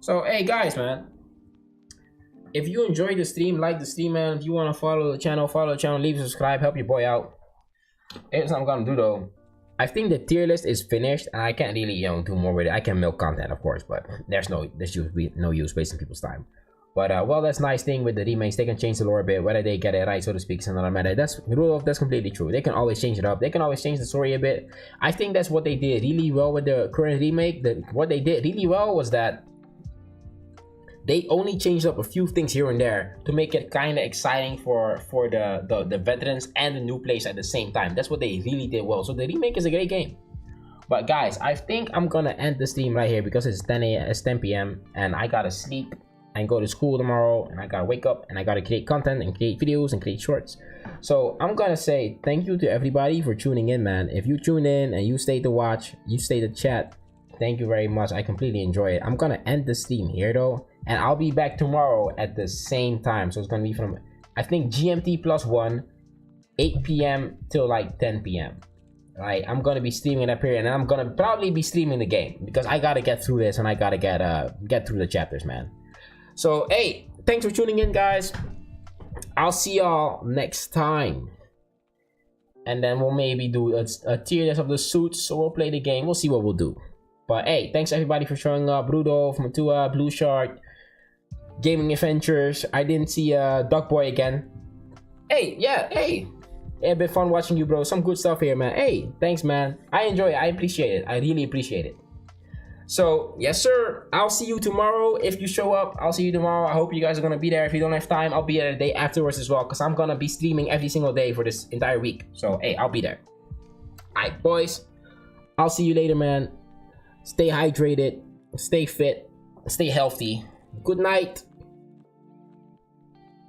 So, hey guys, man. If you enjoyed the stream, like the stream, man. If you want to follow the channel, leave a subscribe, help your boy out. Here's what I'm gonna do though. I think the tier list is finished, and I can't really, do more with it. I can milk content, of course, but there's no use wasting people's time. But well, that's nice thing with the remakes. They can change the lore a bit. Whether they get it right, so to speak, is another matter. That's Rudolph. That's completely true. They can always change it up. They can always change the story a bit. I think that's what they did really well with the current remake. What they did really well was that they only changed up a few things here and there to make it kind of exciting for the veterans and the new players at the same time. That's what they really did well. So the remake is a great game. But guys, I think I'm gonna end the stream right here because it's 10 p.m. and I gotta sleep and go to school tomorrow, and I gotta wake up and I gotta create content and create videos and create shorts. So I'm gonna say thank you to everybody for tuning in, man. If you tune in and you stay to watch, you stay to chat, thank you very much. I completely enjoy it. I'm gonna end the stream here though, and I'll be back tomorrow at the same time. So it's gonna be from, I think, GMT +1, 8 p.m. till like 10 p.m. Right, I'm gonna be streaming that period, and I'm gonna probably be streaming the game because I gotta get through this and I gotta get through the chapters, man. So hey, thanks for tuning in, guys. I'll see y'all next time, and then we'll maybe do a tier list of the suits. So we'll play the game. We'll see what we'll do. But hey, thanks everybody for showing up. Rudolph, Matua, Blue Shark, Gaming Adventures. I didn't see Duck Boy again. Hey, yeah, hey. It's been fun watching you, bro. Some good stuff here, man. Hey, thanks, man. I enjoy it. I appreciate it. I really appreciate it. So, yes, sir. I'll see you tomorrow. If you show up, I'll see you tomorrow. I hope you guys are going to be there. If you don't have time, I'll be there the day afterwards as well, because I'm going to be streaming every single day for this entire week. So, hey, I'll be there. All right, boys. I'll see you later, man. Stay hydrated. Stay fit. Stay healthy. Good night.